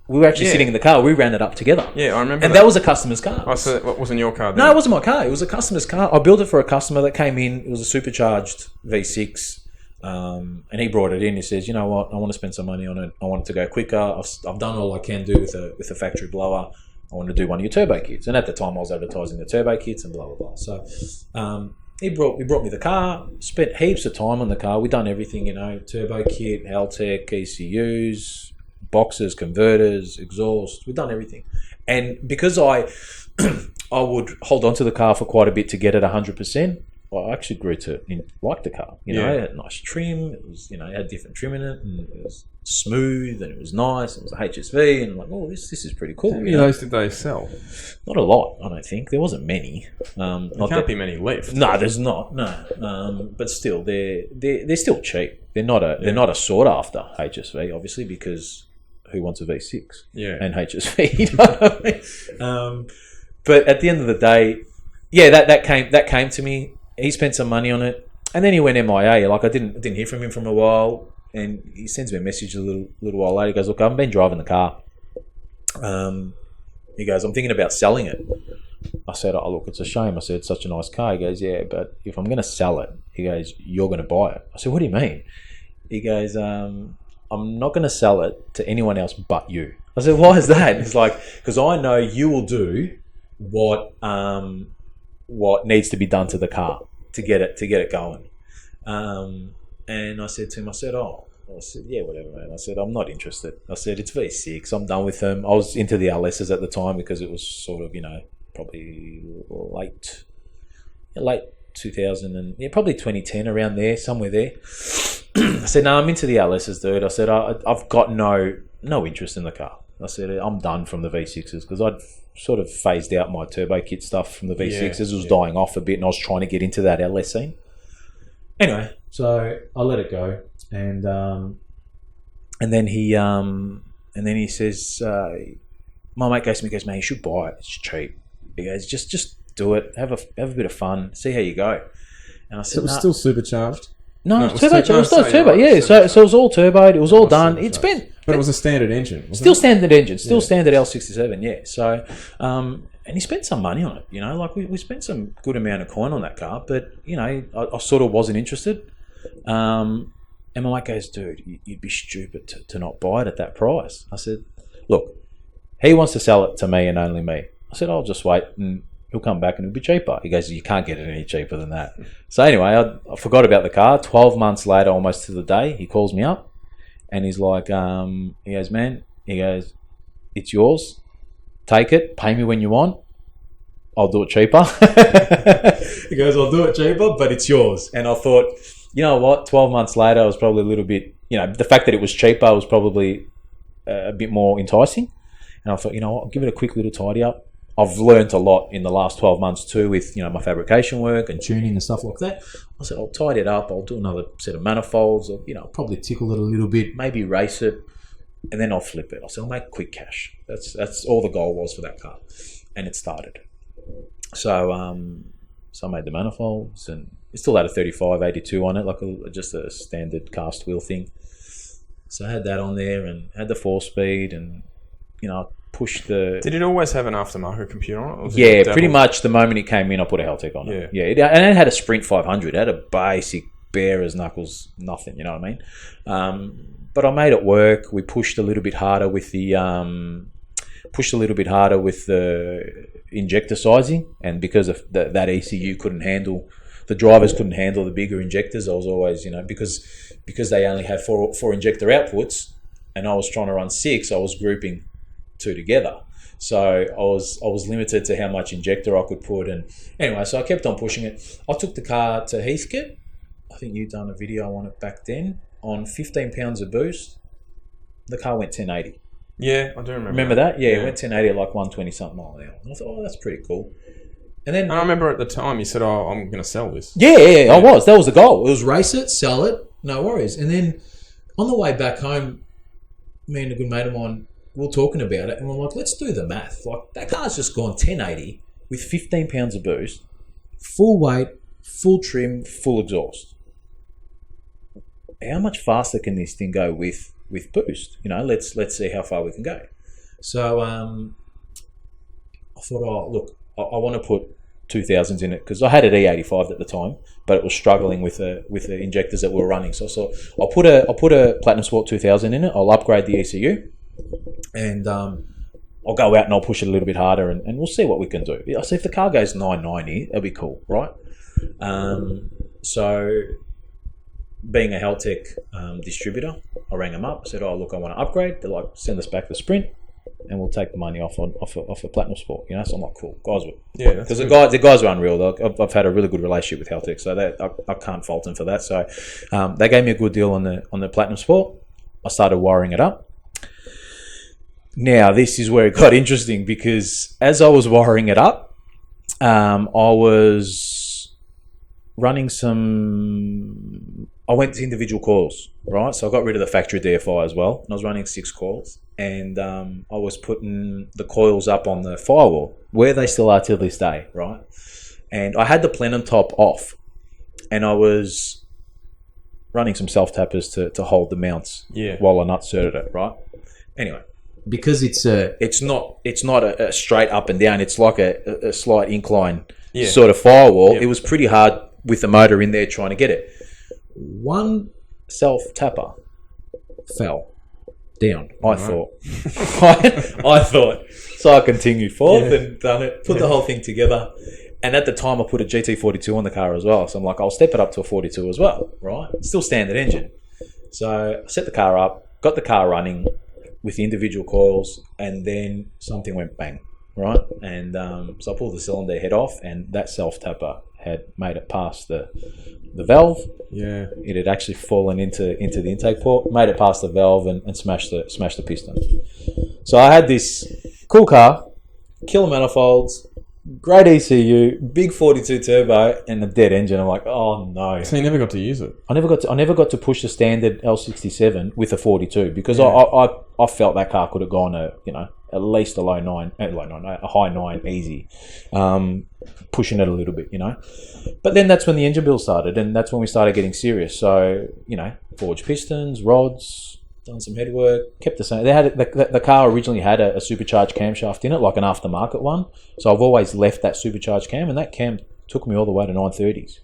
sitting in the car. We ran it up together. Yeah, I remember. And that was a customer's car. Oh, so that wasn't your car then? No, it wasn't my car. It was a customer's car. I built it for a customer that came in. It was a supercharged V6. And he brought it in. He says, you know what, I want to spend some money on it. I want it to go quicker. I've done all I can do with a factory blower. I want to do one of your turbo kits. And at the time I was advertising the turbo kits and blah, blah, blah. So he brought me the car, spent heaps of time on the car. We've done everything, you know, turbo kit, Haltech, ECUs, boxes, converters, exhaust. We've done everything. And because I would hold on to the car for quite a bit to get it 100%, I actually grew to like the car. You know, it had nice trim. It was, you know, it had different trim in it, and it was smooth, and it was nice. It was a HSV, and I'm like, oh, this is pretty cool. How many of those did they sell? Not a lot, I don't think. There wasn't many. There can't be many left. No, there's not. No, but still, they're still cheap. They're not a sought after HSV, obviously, because who wants a V6? Yeah, and HSV. You know what I mean? But at the end of the day, yeah, that came to me. He spent some money on it, and then he went MIA. Like I didn't hear from him for a while, and he sends me a message a little while later. He goes, "Look, I haven't been driving the car." He goes, "I'm thinking about selling it." I said, "Oh, look, it's a shame." I said, "It's such a nice car." He goes, "Yeah, but if I'm going to sell it," he goes, "you're going to buy it." I said, "What do you mean?" He goes, "I'm not going to sell it to anyone else but you." I said, "Why is that?" He's like, "Because I know you will do what needs to be done to the car to get it going." And I said to him, I said, yeah, whatever, man. I said, I'm not interested. I said, it's V6. I'm done with them. I was into the LSs at the time because it was sort of, you know, probably late 2000 and probably 2010, around there, somewhere there. I said, no, I'm into the LSs, dude. I said, I've got no interest in the car. I said, I'm done from the V6s because I'd sort of phased out my turbo kit stuff from the V6s. It was dying off a bit, and I was trying to get into that LS scene. Anyway, so I let it go, and And then he says, my mate goes to me, goes, man, you should buy it. It's cheap. He goes, just do it. Have a bit of fun. See how you go. And I said, So it was still supercharged. No, it was turbo. It was turbo. Yeah, so it was all turboed. It was all done. It's been, but it was a standard engine. Wasn't still it? standard engine, still standard L67. Yeah. So, and he spent some money on it. You know, like we spent some good amount of coin on that car, but you know, I sort of wasn't interested. And my mate goes, dude, you'd be stupid to not buy it at that price. I said, look, he wants to sell it to me and only me. I said, I'll just wait and he'll come back and it'll be cheaper. He goes, you can't get it any cheaper than that. So anyway, I forgot about the car. 12 months later, almost to the day, he calls me up and he's like, he goes, man, he goes, it's yours. Take it. Pay me when you want. I'll do it cheaper. He goes, I'll do it cheaper, but it's yours. And I thought, you know what? 12 months later, I was probably a little bit, you know, the fact that it was cheaper was probably a bit more enticing. And I thought, you know what? I'll give it a quick little tidy up. I've learned a lot in the last 12 months too with, you know, my fabrication work and tuning and stuff like that. I said, I'll tidy it up. I'll do another set of manifolds. Or, you know, probably tickle it a little bit, maybe erase it, and then I'll flip it. I said, I'll make quick cash. That's all the goal was for that car. And it started. So I made the manifolds and it still had a 3582 on it, like just a standard cast wheel thing. So I had that on there and had the 4-speed and, you know, pushed the... Did it always have an aftermarket computer on it? Or was yeah, it pretty much the moment it came in, I put a Heltec on it. Yeah, and it had a Sprint 500. It had a basic bare as knuckles, nothing, you know what I mean? But I made it work. We pushed a little bit harder with the... injector sizing, and because of that ECU couldn't handle... The drivers couldn't handle the bigger injectors. I was always, you know, because they only have four injector outputs and I was trying to run 6, I was grouping 2 together. So I was limited to how much injector I could put. And anyway, so I kept on pushing it. I took the car to Heathcote. I think you'd done a video on it back then. On 15 pounds of boost, the car went 1080. Yeah, I do remember. Remember that? Yeah, it went 1080 at like 120 something mile an hour. And I thought, oh, that's pretty cool. And I remember at the time you said, oh, I'm going to sell this. Yeah, I was. That was the goal. It was race it, sell it, no worries. And then on the way back home, me and a good mate of mine, we were talking about it and we're like, let's do the math. Like, that car's just gone 1080 with 15 pounds of boost, full weight, full trim, full exhaust. How much faster can this thing go with boost? You know, let's see how far we can go. So I thought, oh, look, I want to put 2000s in it because I had an E85 at the time, but it was struggling with the injectors that we were running. So I'll put a Platinum Sport 2000 in it. I'll upgrade the ECU, and I'll go out and I'll push it a little bit harder, and we'll see what we can do. I see if the car goes 990, that'll be cool, right? So being a Heltec distributor, I rang them up. I said, oh, look, I want to upgrade. They're like, send us back the Sprint and we'll take the money off a Platinum Sport. You know, so I'm like, cool, guys. Yeah, because the guys are unreal. I've had a really good relationship with Heltec, so I can't fault them for that. So they gave me a good deal on the Platinum Sport. I started wiring it up. Now this is where it got interesting because as I was wiring it up, I was running I went to individual coils, right? So I got rid of the factory DFI as well, and I was running 6 coils. And I was putting the coils up on the firewall, where they still are till this day, right? And I had the plenum top off, and I was running some self-tappers to hold the mounts while I nut certed it, right? Anyway, because it's not a straight up and down, it's like a slight incline sort of firewall. It was pretty hard with the motor in there trying to get it. One self-tapper fell down. I thought. So I continued forth and done it, put the whole thing together. And at the time, I put a GT42 on the car as well. So I'm like, I'll step it up to a 42 as well, right? Still standard engine. So I set the car up, got the car running with the individual coils, and then something went bang, right? And so I pulled the cylinder head off, and that self-tapper had made it past the valve. Yeah, it had actually fallen into the intake port, made it past the valve, and smashed the piston. So I had this cool car, killer manifolds, great ECU, big 42 turbo, and a dead engine. I'm like, oh no. So you never got to use it. I never got to push the standard L67 with a 42 because I felt that car could have gone at least a high 9 easy, pushing it a little bit, But then that's when the engine build started, and that's when we started getting serious. So forged pistons, rods, done some head work, kept the same. They had the car originally had a supercharged camshaft in it, like an aftermarket one. So I've always left that supercharged cam, and that cam took me all the way to 930s.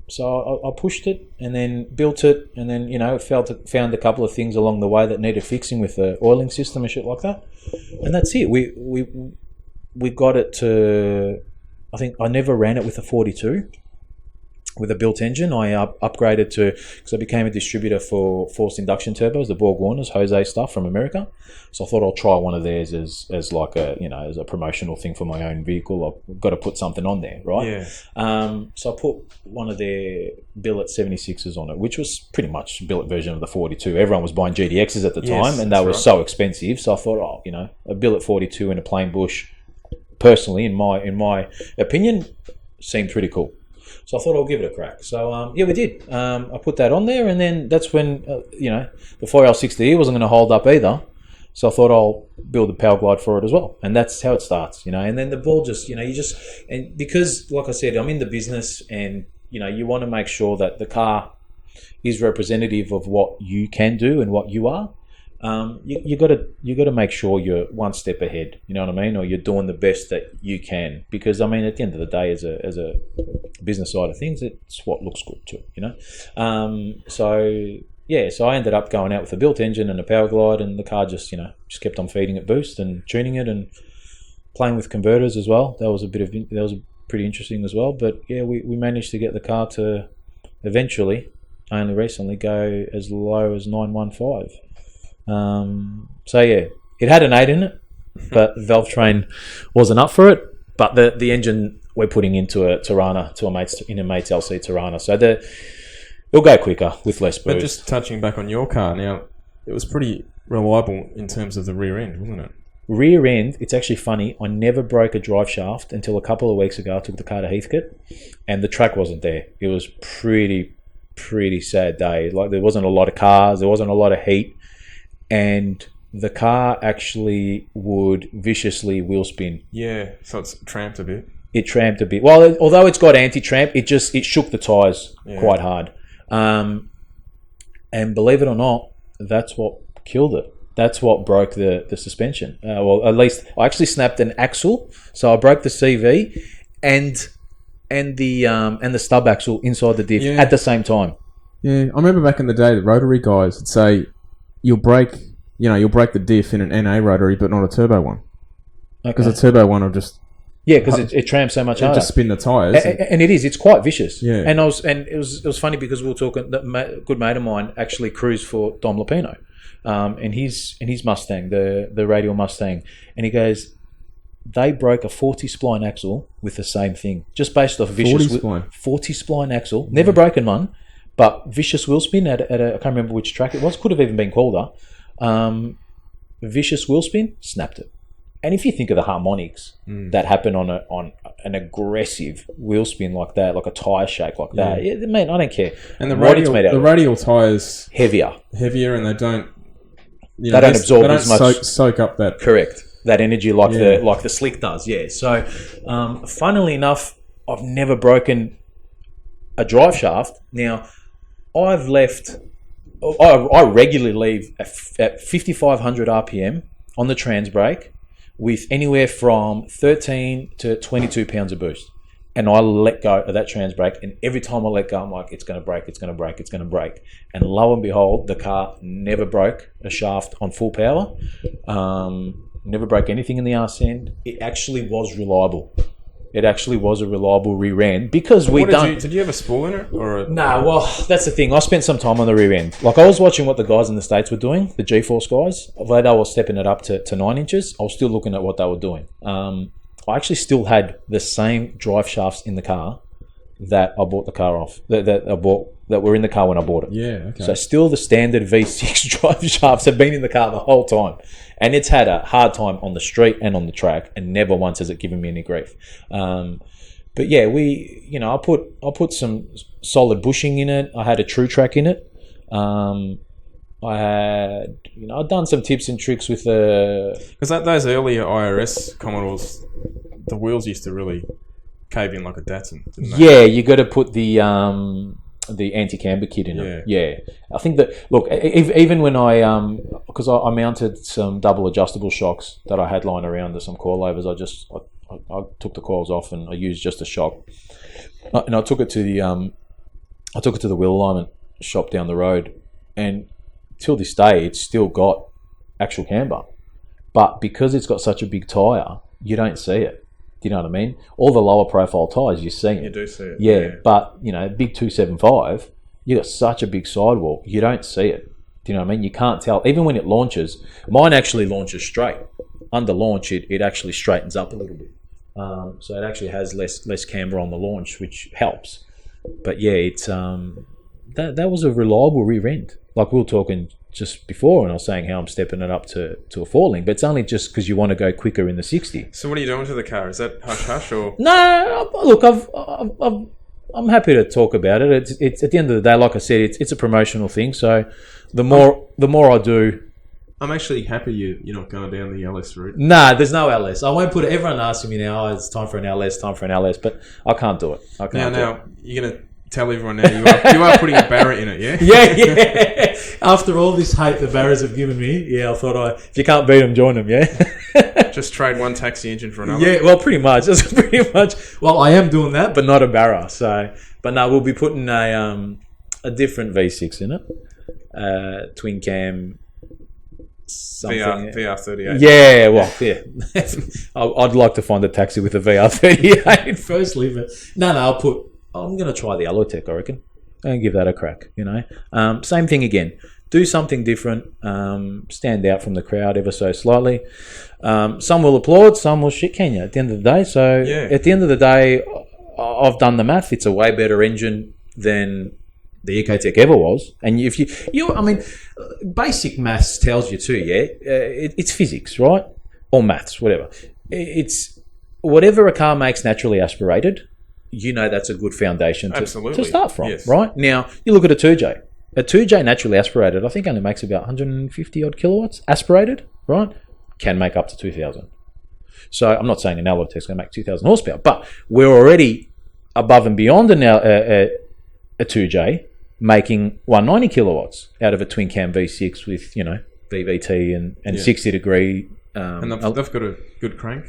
So I pushed it and then built it, and then found a couple of things along the way that needed fixing with the oiling system and shit like that, and that's it. We got it to. I think I never ran it with a 42. With a built engine, I upgraded to, because I became a distributor for forced induction turbos, the Borg Warners, Jose stuff from America. So I thought I'll try one of theirs as like as a promotional thing for my own vehicle. I've got to put something on there, right? Yeah. So I put one of their billet 76s on it, which was pretty much a billet version of the 42. Everyone was buying GDXs at the time, and they were so expensive. So I thought, a billet 42 in a plain bush, personally, in my opinion, seemed pretty cool. So I thought I'll give it a crack. So, we did. I put that on there, and then that's when, the 4L60E wasn't going to hold up either. So I thought I'll build a power glide for it as well. And that's how it starts, And then the ball just, and because, like I said, I'm in the business, and, you want to make sure that the car is representative of what you can do and what you are. You got to make sure you're one step ahead, you know what I mean, or you're doing the best that you can, because at the end of the day, as a business side of things, it's what looks good too, So I ended up going out with a built engine and a power glide, and the car just kept on feeding it boost and tuning it and playing with converters as well. That was pretty interesting as well. But we managed to get the car to eventually, only recently, go as low as 915. It had an 8 in it, but the valve train wasn't up for it. But the engine we're putting into a Tirana, a mate's LC Tirana, so it'll go quicker with less boost. But just touching back on your car now, it was pretty reliable in terms of the rear end, wasn't it? Rear end, it's actually funny. I never broke a drive shaft until a couple of weeks ago. I took the car to Heathcote, and the track wasn't there. It was pretty sad day. Like, there wasn't a lot of cars, there wasn't a lot of heat. And the car actually would viciously wheel spin. Yeah, so it's tramped a bit. It tramped a bit. Well, although it's got anti-tramp, it shook the tyres quite hard. And believe it or not, that's what killed it. That's what broke the suspension. Well, at least I actually snapped an axle, so I broke the CV and the stub axle inside the diff at the same time. Yeah, I remember back in the day, the rotary guys would say, you'll break the diff in an NA rotary, but not a turbo one. Because a turbo one will just... Yeah, because it tramps so much harder. Just spin the tyres. And it is. It's quite vicious. Yeah. And it was funny because we were talking... A good mate of mine actually cruised for Dom Lupino in his Mustang, the radial Mustang. And he goes, they broke a 40-spline axle with the same thing. Just based off vicious... 40-spline axle. Never broken one. But vicious wheel spin at a, I can't remember which track it was. Could have even been Calder. Vicious wheel spin, snapped it. And if you think of the harmonics that happen on an aggressive wheel spin like that, like a tyre shake like that, man, I don't care. And the radial tyres heavier, and they don't. They don't absorb as much. Soak up that. Correct. That energy like the slick does. Yeah. So, funnily enough, I've never broken a drive shaft. Now, I've left. I regularly leave at 5,500 RPM on the trans brake with anywhere from 13 to 22 pounds of boost. And I let go of that trans brake, and every time I let go, I'm like, it's going to break, it's going to break, it's going to break. And lo and behold, the car never broke a shaft on full power. Never broke anything in the arse end. It actually was reliable. It actually was a reliable rear end because did you have a spool in it? No, well, that's the thing. I spent some time on the rear end. Like, I was watching what the guys in the States were doing, the G-Force guys. Although they were stepping it up to 9 inches, I was still looking at what they were doing. I actually still had the same drive shafts in the car that I bought the car off. That were in the car when I bought it. Yeah, okay. So still the standard V6 drive shafts have been in the car the whole time. And it's had a hard time on the street and on the track, and never once has it given me any grief. But yeah, I put some solid bushing in it. I had a true track in it. I had, I'd done some tips and tricks with because those earlier IRS Commodores, the wheels used to really cave in like a Datsun, didn't they? Yeah, you got to put the anti-camber kit in it. Yeah, I think that, look, even when because I mounted some double adjustable shocks that I had lying around to some coilovers, I took the coils off and I used just a shock, and I took it to the wheel alignment shop down the road, and till this day it's still got actual camber, but because it's got such a big tyre, you don't see it. Do you know what I mean? All the lower profile tyres, you see it. You do see it. Yeah. But big 275, you got such a big sidewall, you don't see it. Do you know what I mean? You can't tell. Even when it launches, mine actually launches straight. Under launch, it actually straightens up a little bit. So it actually has less camber on the launch, which helps. But yeah, it's that was a reliable rear end. Like we were talking just before, and I was saying how I'm stepping it up to a 4-link, but it's only just because you want to go quicker in the 60. So what are you doing to the car? Is that hush or? No, look, I'm happy to talk about it. It's at the end of the day, like I said, it's a promotional thing. So the more I do. I'm actually happy you're not going down the LS route. Nah, there's no LS. I won't put it. Everyone asking me now, it's time for an LS, but I can't do it. Now, you're going to tell everyone now you are putting a Barra in it, yeah? Yeah. After all this hate the Barras have given me, I thought if you can't beat them, join them, yeah? Just trade one taxi engine for another? Yeah, well, pretty much. That's pretty much. Well, I am doing that, but not a Barra. So, but no, we'll be putting a different V6 in it. Twin cam. Something. VR38. Yeah, well, yeah. I'd like to find a taxi with a VR38 firstly, but no, I'm going to try the Allotech, I reckon, and give that a crack, Same thing again. Do something different, stand out from the crowd ever so slightly. Some will applaud, some will shit can you at the end of the day. So At the end of the day, I've done the math. It's a way better engine than the Ecotec ever was. And if basic maths tells you too, it's physics, right? Or maths, whatever. It's whatever a car makes naturally aspirated, that's a good foundation to start from, yes. Right? Now, you look at a 2J. A 2J naturally aspirated, I think only makes about 150 odd kilowatts aspirated, right? Can make up to 2,000. So I'm not saying an Allotech's going to make 2,000 horsepower, but we're already above and beyond a 2J making 190 kilowatts out of a twin cam V6 with, VVT and 60 degree. And they've got a good crank.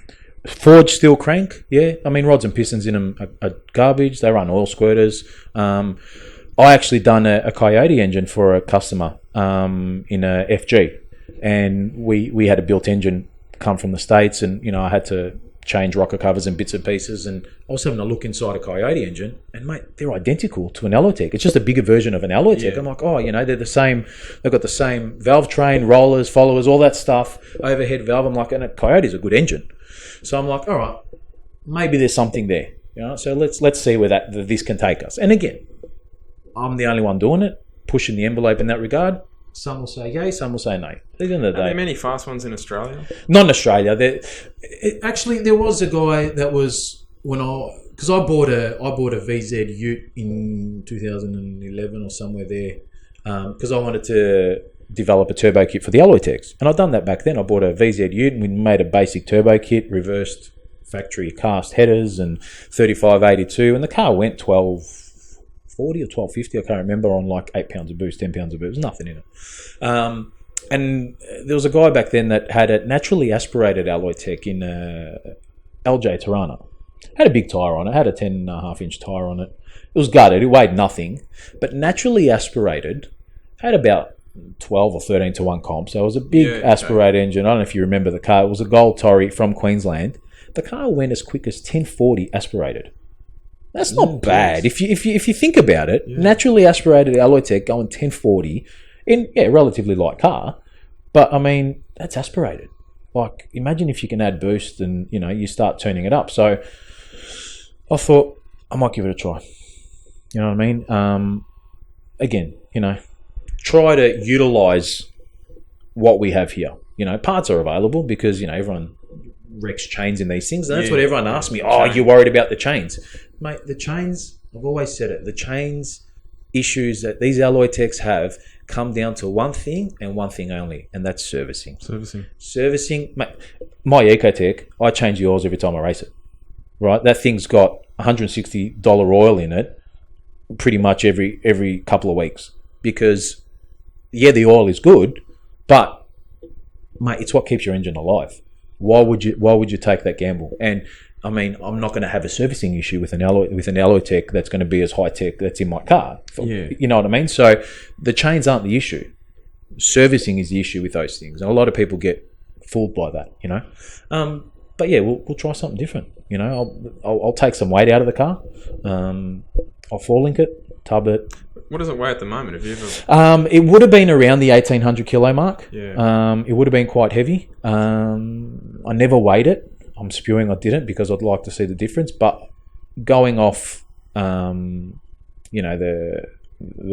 Forged steel crank, yeah. I mean, rods and pistons in them are garbage. They run oil squirters. I actually done a Coyote engine for a customer in a FG, and we had a built engine come from the States, and I had to change rocker covers and bits and pieces, and I was having a look inside a Coyote engine, and mate, they're identical to an Allotech. It's just a bigger version of an Allotech. Yeah. I'm like, they're the same. They've got the same valve train, rollers, followers, all that stuff, overhead valve. I'm like, and a Coyote's a good engine. So I'm like, all right, maybe there's something there. So let's see where this can take us. And again, I'm the only one doing it, pushing the envelope in that regard. Some will say yay, some will say no. At the end of the day, are there many fast ones in Australia? Not in Australia. Actually, there was a guy that was because I bought a VZ Ute in 2011 or somewhere there, because I wanted to develop a turbo kit for the Allotechs, and I'd done that back then. I bought a VZ Ute and we made a basic turbo kit, reversed factory cast headers and 3582, and the car went 1240 or 1250, I can't remember, on like 8 pounds of boost, 10 pounds of boost. There's nothing in it. And there was a guy back then that had a naturally aspirated Allotech in LJ Tirana. Had a big tyre on it, had a 10.5 inch tyre on it. It was gutted, it weighed nothing, but naturally aspirated, had about 12 or 13 to 1 comp. So it was a big aspirated engine. I don't know if you remember the car. It was a Gold Torrey from Queensland. The car went as quick as 1040 aspirated. That's not bad. If you think about it, naturally aspirated Allotech going 1040 in relatively light car, but I mean that's aspirated. Like imagine if you can add boost and you start turning it up. So I thought I might give it a try. You know what I mean? Again, try to utilize what we have here. Parts are available because, everyone wrecks chains in these things. And that's what everyone asks me. Oh, you're worried about the chains. Mate, the chains, I've always said it, the chains issues that these alloy techs have come down to one thing and one thing only, and that's servicing. Servicing. Mate, my Ecotech, I change the oils every time I race it. Right? That thing's got $160 oil in it pretty much every couple of weeks because, the oil is good, but, mate, it's what keeps your engine alive. Why would you take that gamble? And I mean, I'm not going to have a servicing issue with an alloy tech that's going to be as high tech that's in my car. You know what I mean? So the chains aren't the issue. Servicing is the issue with those things, and a lot of people get fooled by that. But yeah, we'll try something different. I'll take some weight out of the car. I'll 4-link it, tub it. What does it weigh at the moment? Have you ever? It would have been around the 1,800 kilo mark. Yeah. It would have been quite heavy. I never weighed it. I'm spewing I didn't because I'd like to see the difference. But going off, the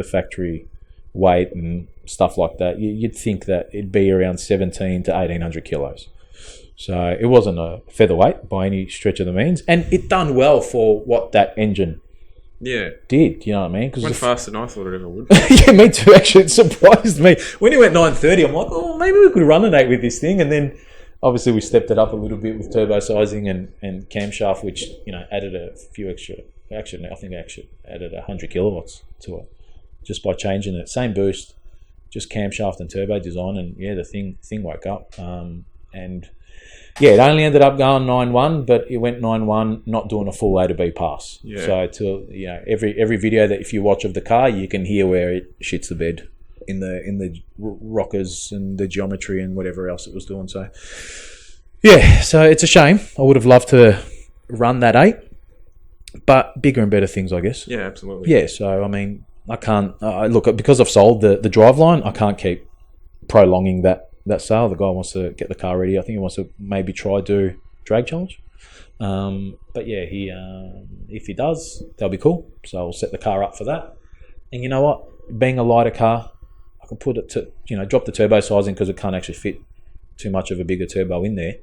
factory weight and stuff like that, you'd think that it'd be around 1,700 to 1,800 kilos. So it wasn't a featherweight by any stretch of the means, and it done well for what that engine did. You know what I mean? It went faster than I thought it ever would. Yeah, me too. Actually, it surprised me when he went 930. I'm like, oh, maybe we could run an 8 with this thing, and then obviously we stepped it up a little bit with turbo sizing and camshaft, which added a few extra. Actually, I think I added 100 kilowatts to it just by changing it. Same boost, just camshaft and turbo design, and the thing woke up. And it only ended up going 9.1, but it went 9.1, not doing a full A to B pass. Yeah. So every video that if you watch of the car, you can hear where it shits the bed in the rockers and the geometry and whatever else it was doing. So so it's a shame. I would have loved to run that 8, but bigger and better things, I guess. Yeah, absolutely. Yeah. So I mean, I can't look because I've sold the driveline. I can't keep prolonging that sale. The guy wants to get the car ready. I think he wants to maybe do drag challenge. But yeah, he if he does, that'll be cool. So I'll set the car up for that. And you know what? Being a lighter car, I can put it to drop the turbo size in because it can't actually fit too much of a bigger turbo in there.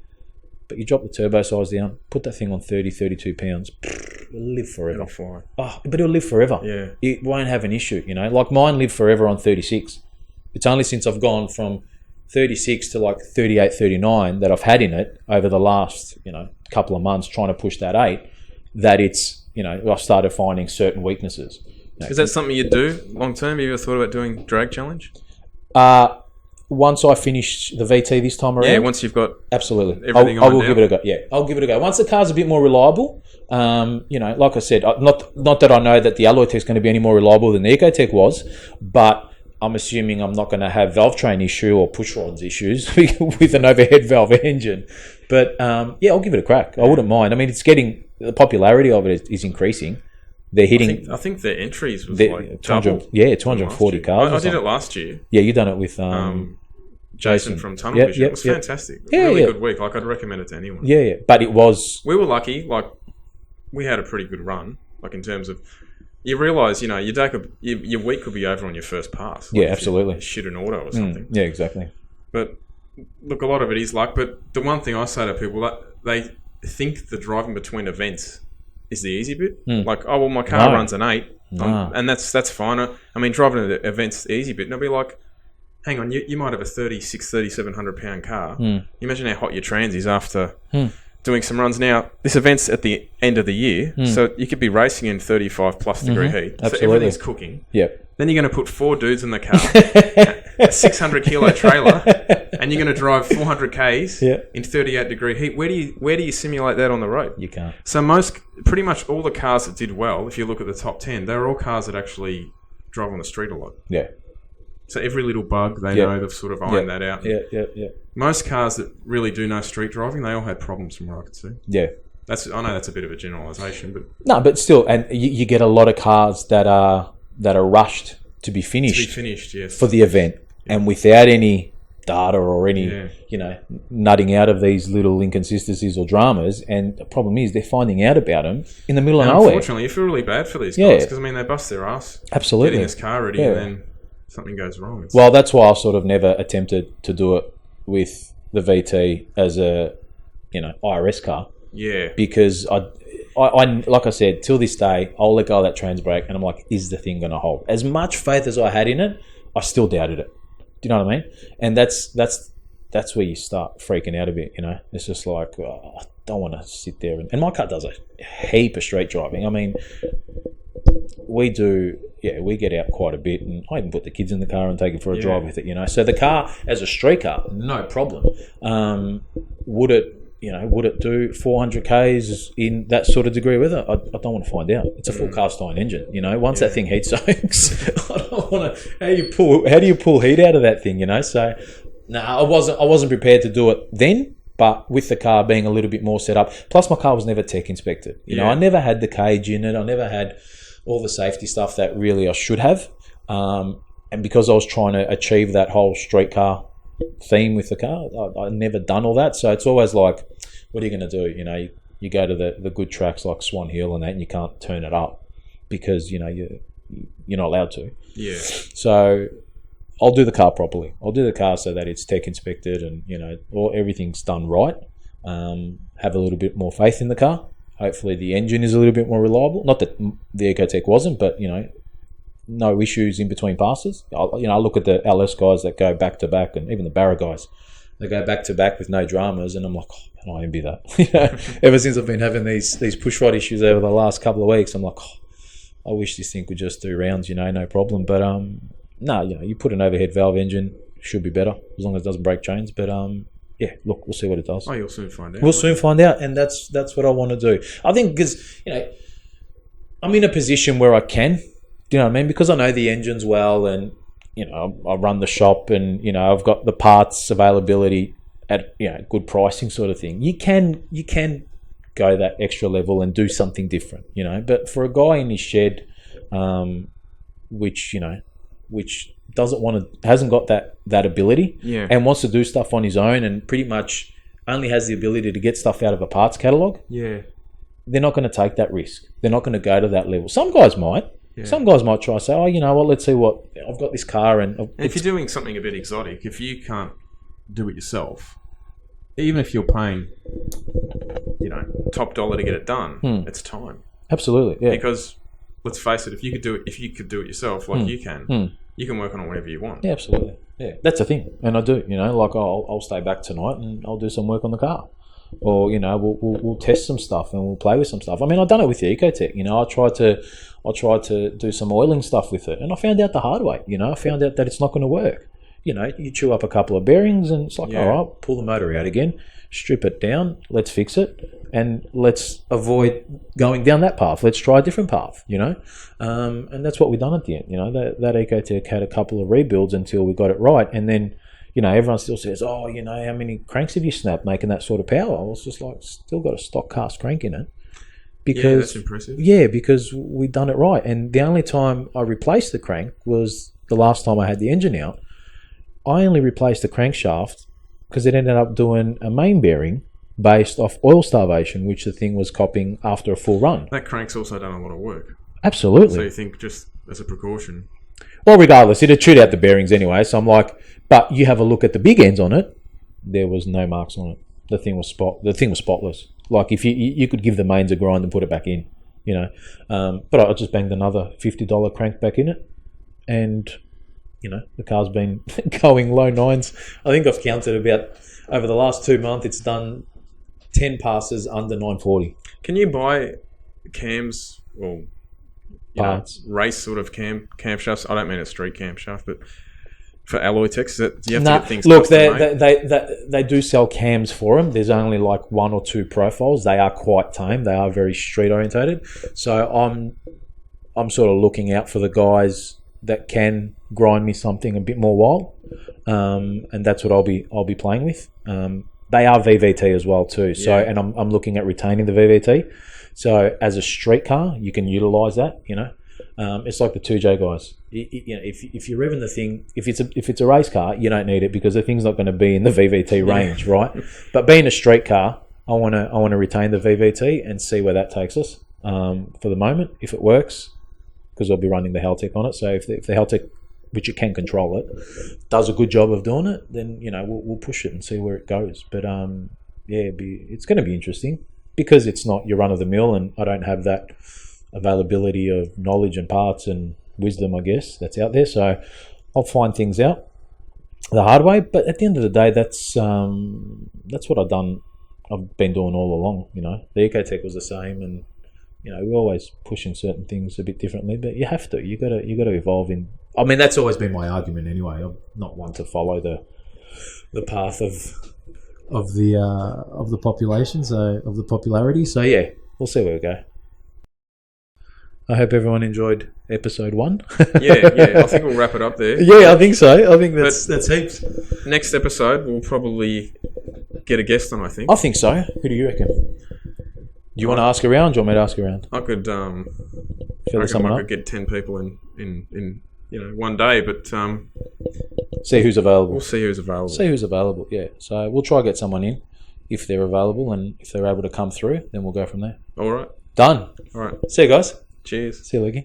But you drop the turbo size down, put that thing on 32 pounds, it'll live forever. But it'll live forever. Yeah. It won't have an issue, Like mine lived forever on 36. It's only since I've gone from 36 to like 38, 39 that I've had in it over the last, couple of months trying to push that 8, that it's, I've started finding certain weaknesses. Is that something you do long term? Have you ever thought about doing drag challenge? Once I finish the VT this time around. Yeah, once you've got absolutely everything I will give it a go. Yeah, I'll give it a go. Once the car's a bit more reliable, like I said, not that I know that the alloy tech's going to be any more reliable than the Ecotech was, but I'm assuming I'm not going to have valve train issue or push rods issues with an overhead valve engine. But I'll give it a crack. I wouldn't mind. I mean, it's getting the popularity of it is increasing. They're hitting. I think their entries was like 200. Yeah, 240 cars. I did it last year. Yeah, you done it with Jason from Tunnel Vision. It was fantastic. Really good week. Like I'd recommend it to anyone. Yeah. But it was. We were lucky. Like we had a pretty good run. Like in terms of. You realise, your week could be over on your first pass. Like absolutely. You shit an auto or something. Yeah, exactly. But look, a lot of it is luck. But the one thing I say to people, that they think the driving between events is the easy bit. Like, oh well, my car runs an 8, and that's fine. I mean, driving the events the easy bit. And they'll be like, hang on, you might have a 3,700 pound car. You imagine how hot your trans is after. Doing some runs now. This event's at the end of the year, so you could be racing in 35 plus degree heat. Absolutely. So everything's cooking. Yep. Then you're going to put 4 dudes in the car, a 600 kilo trailer, and you're going to drive 400 k's in 38 degree heat. Where do you simulate that on the road? You can't. So pretty much all the cars that did well, if you look at the top 10, they were all cars that actually drove on the street a lot. Yeah. So every little bug, they know they've sort of ironed that out. Yeah. Most cars that really do know street driving, they all had problems from what I could see. Yeah. I know that's a bit of a generalisation, but no, but still, and you get a lot of cars that are rushed to be finished. Yes. For the event, and without any data or any nutting out of these little inconsistencies or dramas. And the problem is they're finding out about them in the middle of nowhere. Unfortunately, you feel really bad for these guys because they bust their ass absolutely getting this car ready, and then something goes wrong. Well, that's why I sort of never attempted to do it with the VT as a IRS car. Yeah, because I like I said, till this day, I'll let go of that trans brake, and I'm like, is the thing going to hold? As much faith as I had in it, I still doubted it. Do you know what I mean? And that's where you start freaking out a bit. It's just like I don't want to sit there and my car does a heap of street driving. I mean, we do. Yeah, we get out quite a bit, and I even put the kids in the car and take it for a drive with it. So the car as a street car, no problem. Would it do 400 k's in that sort of degree weather? I don't want to find out. It's a full cast iron engine. Once that thing heat soaks, I don't want to. How do you pull heat out of that thing? So, no, I wasn't prepared to do it then. But with the car being a little bit more set up, plus my car was never tech inspected. I never had the cage in it. I never had all the safety stuff that really I should have. And because I was trying to achieve that whole street car theme with the car, I never done all that. So it's always like, what are you going to do? You go to the good tracks like Swan Hill and that, and you can't turn it up because you're not allowed to. Yeah. So I'll do the car properly. I'll do the car so that it's tech inspected and everything's done right. Have a little bit more faith in the car. Hopefully the engine is a little bit more reliable. Not that the Ecotec wasn't, but no issues in between passes. I look at the LS guys that go back to back, and even the Barra guys, they go back to back with no dramas, and I'm like, oh, I envy that. Ever since I've been having these push rod issues over the last couple of weeks, I'm like, I wish this thing could just do rounds, no problem. But no, you put an overhead valve engine, should be better as long as it doesn't break chains. But yeah, look, we'll see what it does. Oh, you'll soon find out. We'll soon find out, and that's what I want to do. I think because I'm in a position where I can. Do you know what I mean? Because I know the engines well, and I run the shop, and I've got the parts availability at good pricing, sort of thing. You can go that extra level and do something different, But for a guy in his shed, which hasn't got that ability, and wants to do stuff on his own, and pretty much only has the ability to get stuff out of a parts catalog, they're not going to take that risk. They're not going to go to that level. Some guys might. Yeah. Some guys might try to say, let's see what I've got this car, and if you're doing something a bit exotic, if you can't do it yourself, even if you're paying, top dollar to get it done, it's time. Absolutely, yeah. Because let's face it, if you could do it yourself, like you can work on it whenever you want. Yeah, absolutely. Yeah, that's the thing, and I do. Like I'll stay back tonight and I'll do some work on the car, or we'll test some stuff and we'll play with some stuff. I mean, I've done it with the Ecotec. I tried to do some oiling stuff with it, and I found out the hard way. I found out that it's not going to work. You chew up a couple of bearings, and it's like, all right, pull the motor out again, strip it down, let's fix it, and let's avoid going down that path. Let's try a different path, and that's what we've done at the end. That Ecotec had a couple of rebuilds until we got it right, and then everyone still says, oh, how many cranks have you snapped making that sort of power? I was just like, still got a stock cast crank in it. Because, that's impressive. Yeah, because we done it right. And the only time I replaced the crank was the last time I had the engine out. I only replaced the crankshaft because it ended up doing a main bearing based off oil starvation, which the thing was copying after a full run. That crank's also done a lot of work. Absolutely. So you think just as a precaution? Well, regardless, it'd shoot out the bearings anyway. So I'm like, but you have a look at the big ends on it, there was no marks on it. The thing was spotless. Like if you could give the mains a grind and put it back in, But I just banged another $50 crank back in it, and the car's been going low nines. I think I've counted about over the last 2 months. It's done 10 passes under 940. Can you buy cams or parts, race sort of camshafts? I don't mean a street camshaft, but for alloy techs, do you have to get things? Look, they do sell cams for them. There's only like 1 or 2 profiles. They are quite tame. They are very street orientated. So I'm sort of looking out for the guys that can grind me something a bit more wild, and that's what I'll be playing with. They are VVT as well too. So and I'm looking at retaining the VVT. So as a street car, you can utilize that. It's like the 2J guys. You know, if you're revving the thing, if it's a race car, you don't need it because the thing's not going to be in the VVT range, right? But being a street car, I want to retain the VVT and see where that takes us. For the moment, if it works, because I'll be running the Haltech on it. So if the Haltech, which you can control it, does a good job of doing it, then we'll push it and see where it goes. But it's going to be interesting because it's not your run of the mill, and I don't have that availability of knowledge and parts and wisdom, I guess, that's out there. So I'll find things out the hard way. But at the end of the day, that's what I've been doing all along. The Ecotech was the same, and we're always pushing certain things a bit differently. But you have to. You got to evolve in. I mean, that's always been my argument anyway. I'm not one to follow the path of the population, so of the popularity. So yeah, we'll see where we go. I hope everyone enjoyed episode 1. yeah. I think we'll wrap it up there. Yeah, I think so. I think that's heaps. Next episode, we'll probably get a guest on, I think. I think so. Who do you reckon? Do you want to ask around? Do you want me to ask around? I could. I could get 10 people in one day, but see who's available. We'll see who's available. Yeah. So we'll try to get someone in if they're available, and if they're able to come through, then we'll go from there. All right. Done. All right. See you guys. Cheers. See you, Luke.